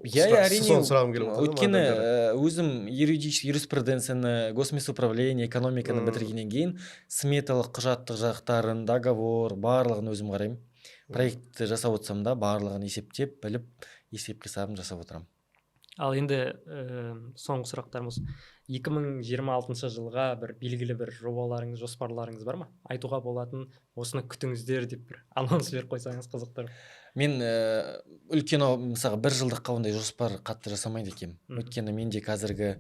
Speaker 2: әрине.
Speaker 1: соны сұрағым келіп отыр.
Speaker 2: Өйткені өзім юриспруденцияны, госмесуправление, экономиканы бітіргеннен кейін сметалық құжаттық жақтарын, договор барлығын өзім қараймын. Проектті жасап отырсам да барлығын есептеп, біліп, есеп қисабын жасап отырамын.
Speaker 3: Ал енді соңғы сұрақтарымыз 2026 жылға бір белгілі бір жобаларыңыз, жоспарларыңыз бар ма? Айтуға болатын, осыны күтіңіздер деп бір анонс беріп қойсаңыз қызықтыр.
Speaker 2: Мен үлкен мысалға бір жылдыққа ондай жоспар қатты жасамайды екенмін. Өйткені менде қазіргі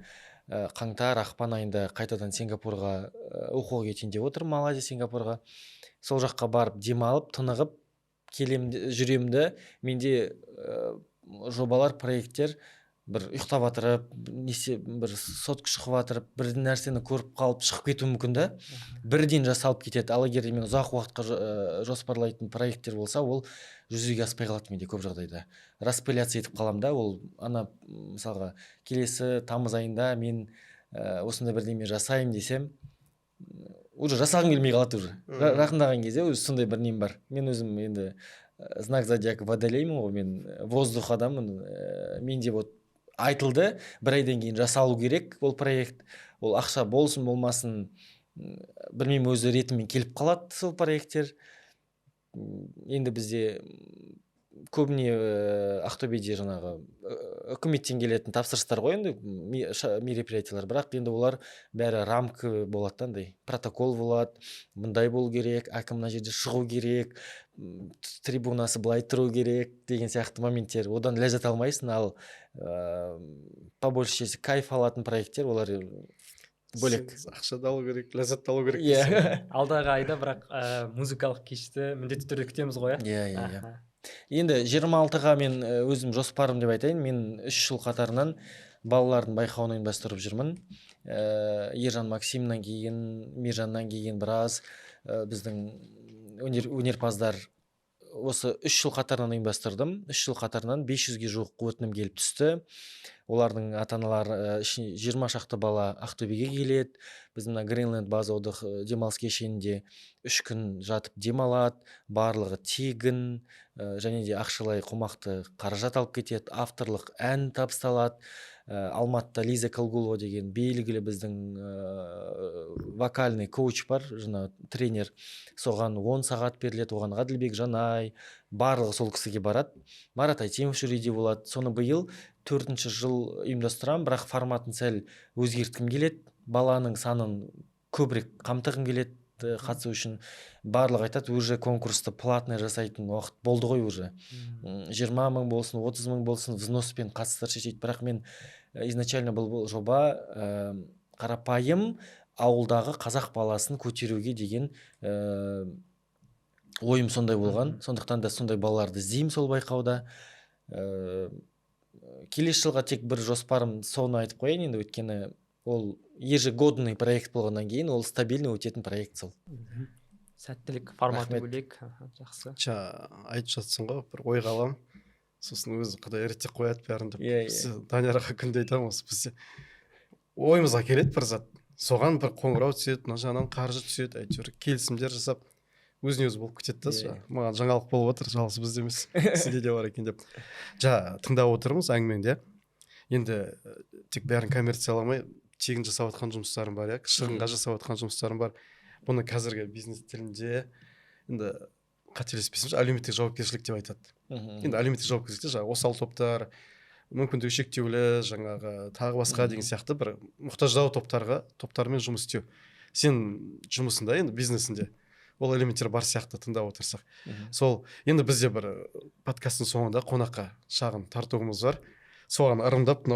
Speaker 2: қаңтар, ақпан айында қайтадан Сингапурға оқуға кетейін деп отырмын, Малайзия, Сингапурға. Сол жаққа барып демалып, тынығып жүремді. Менде жобалар, проекттер бір ұйықтап атырып, бір сотка шығып атырып, бір нәрсені көріп қалып шығып кетуі мүмкін да, бірден жасалып кетеді. Ал егер мен ұзақ уақытқа жоспарлайтын проекттер болса, ол жүзеге аспай қалады менде көп жағдайда. Распыляться етіп қалам да, ол мысалға келесі тамыз айында мен осындай бірдеме жасайын десем, уже жасағым келмей қалады уже. Рақындаған кезде уже сондай бір нем бар. Мен өзім енді знак зодиака Водолеймін ғой, мен воздух адаммын. Менде вот айтылды, бір айдан кейін жасалу керек ол проект. Ол ақша болсын болмасын, білмеймін, өзі ретімен келіп қалады сол проекттер. Енді бізде көбіне Ақтөбеде жаңағы үкіметтен келетін тапсырыстар ғой енді, мероприятиялар, бірақ енді олар бәрі рамка болады, андай протокол болады, мындай болу керек, әкім мына жерде шығу керек, трибунасы былай тұру керек деген сияқты моменттер. Одан ләззат алмайсың, ал по большей части кайф алатын проекттер, олар бөлек.
Speaker 1: Ақша алу керек, ләззат алу керек.
Speaker 3: Алдағы айда бірақ музыкалық кешті міндетті түрде күтеміз ғой.
Speaker 2: Иә. Енді 26-ға мен өзім жоспарым деп айтайын. Мен 3 жыл қатарынан балалардың байқауын ұйымдастырып жүрмін. Ержан Максимнан кейін, Мержаннан кейін біраз біздің өнерпаздар осы 3 жыл қатарынан ұйымдастырдым. 3 жыл қатарынан 500-ге жуық өтінім келіп түсті. Олардың ата-аналары 20 шақты бала Ақтөбеге келеді. Біз мына Гринленд базалық демалыс кешенінде 3 күн жатып демалады. Барлығы тегін, және де ақшалай қомақты қаражат алып кетеді. Авторлық ән табысталады. Алматыда Лиза Калгулова деген белгілі біздің вокальный коуч бар, жаңа тренер. Соған 10 сағат беріледі, оған Ғаділбек Жанай, барлығы сол кісіге барады. Марат Айтемов жүреде болады. Соны биыл 4-ші жыл ұйымдастырам, бірақ форматын сәл өзгерткім келеді. Баланың санын көбірек қамтығым келеді қатысу үшін. Барлығы айтады, уже конкурсты платный жасайтын уақыт болды ғой уже. 20 мың болсын, 30 мың болсын, взноспен қатыстыр шешейді. Бірақ мен изначально бұл жоба қарапайым ауылдағы қазақ баласын көтеруге деген ойым сондай болған. Сондықтан да сондай балаларды іздеймін сол байқауда. Келесі жылға тек бір жоспарым соны айтып қояйын енді, өйткені ол ежегодный проект болғаннан кейін ол стабильный өтетін проект сол.
Speaker 3: Сәттілік, форматы бөлек. Жақсы.
Speaker 1: Айтып жатсың ғой, бір ойға алам. Сосын өзі құдай реттеп қояды бәрін деп. Біз Данияға күнде айтамыз, бізде ойымызға келеді бір зат. Соған бір қоңырау түседі, мына жағынан қаржы түседі, әйтеуір келісімдер жасап өзіне өзі болып кетеді да. Маған жаңалық болып отыр, жалғыз бізде емес, сізде де бар екен деп. Тыңдап отырмыз әңгімеңде. Енді тек бәрін коммерцияламай, тегін жасап жатқан жұмыстарым бар, шығынға жасап жатқан жұмыстарым бар. Бұны қазіргі бизнес тілінде енді қателеспесем, әлеуметтік жауапкершілік деп айтады. Енді әлеуметтік жауапкершілікте жаңағы осал топтар, мүмкіндігі шектеулі, жаңағы тағы басқа деген сияқты бір мұқтаждау топтармен жұмыс істеу. Сен жұмысында, енді бизнесінде ол элементтер бар сияқты тыңдап отырсақ. Сол енді бізде бір подкасттың соңында қонаққа шағын тартуымыз бар. Соған ырымдап,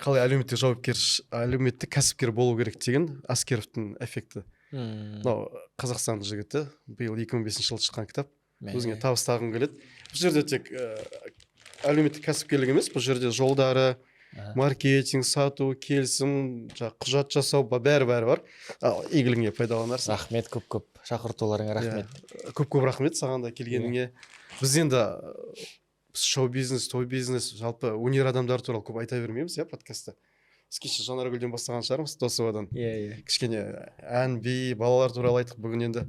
Speaker 1: қалай әлеуметтік кәсіпкер болу керек деген Аскеровтың эффекті. Қазақстан жігіті, биыл 2005 жылы шыққан кітап. өзіңе табыстағың келеді. Бұл жерде тек әлеуметтік кәсіпкерлік емес, бұл жерде жолдары, маркетинг, сату, келісім, құжат жасау, бәрі бар. Игілігіңе пайдаланарсың.
Speaker 2: Рахмет, көп шақыртуларыңа рахмет.
Speaker 1: Көп рахмет саған да келгеніңе. Біз енді шоу-бизнес, той-бизнес, жалпы өнер адамдары туралы көп айта бермейміз, подкастта. Біз кеше Жанаргүлден бастаған шығармыз, Досовадан. Кішкене ән, би, балалар туралы айттық. Бүгін енді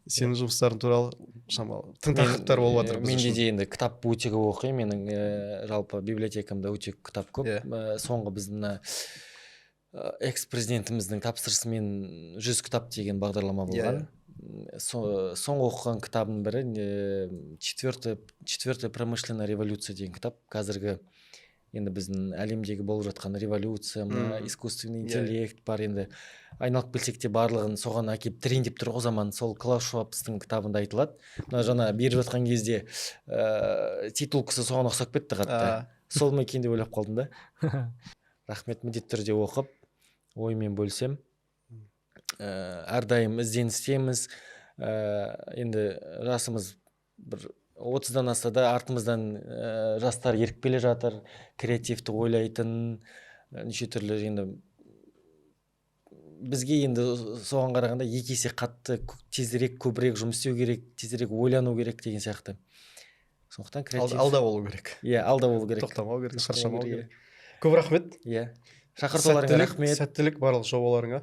Speaker 1: сенің жұмыстарың туралы шамалы тың тақырыптар болып жатыр.
Speaker 2: Менде де енді кітап өте көп оқимын. Менің жалпы библиотекамда өте кітап көп. Соңғы біздің экс-президентіміздің тапсырысымен 100 кітап деген бағдарлама болған. Соңғы оқыған кітабының бірі четвертая промышленная революция деген кітап. Қазіргі енді біздің әлемдегі болып жатқан революция, искусственный интеллект бар, енді айналып келсек те барлығын соған әкеп трендеп тұр ғой заман. Сол Клаус Швабстың кітабында айтылады. Мына жаңа беріп жатқан кезде титулкасы соған ұқсап кетті қатты. Сол ма екен деп ойлап қалдым да. Рахмет, міндетті түрде оқып, оймен бөлсем. Әрдайым ізденістеміз. Енді жасымыз бір 30-дан асса да артымыздан жастар еріп келе жатыр, креативті ойлайтын, неше түрлі енді бізге енді соған қарағанда екі есе қатты тезірек көбірек жұмыс істеу керек, тезірек ойлану керек деген сияқты. Сондықтан креатив
Speaker 1: алда болу керек.
Speaker 2: Алда болу керек.
Speaker 1: Тоқтамау керек, шаршамау керек. Көп рахмет.
Speaker 2: Шақыртуларыңа рахмет.
Speaker 1: Сәттілік барлық жобаларыңа.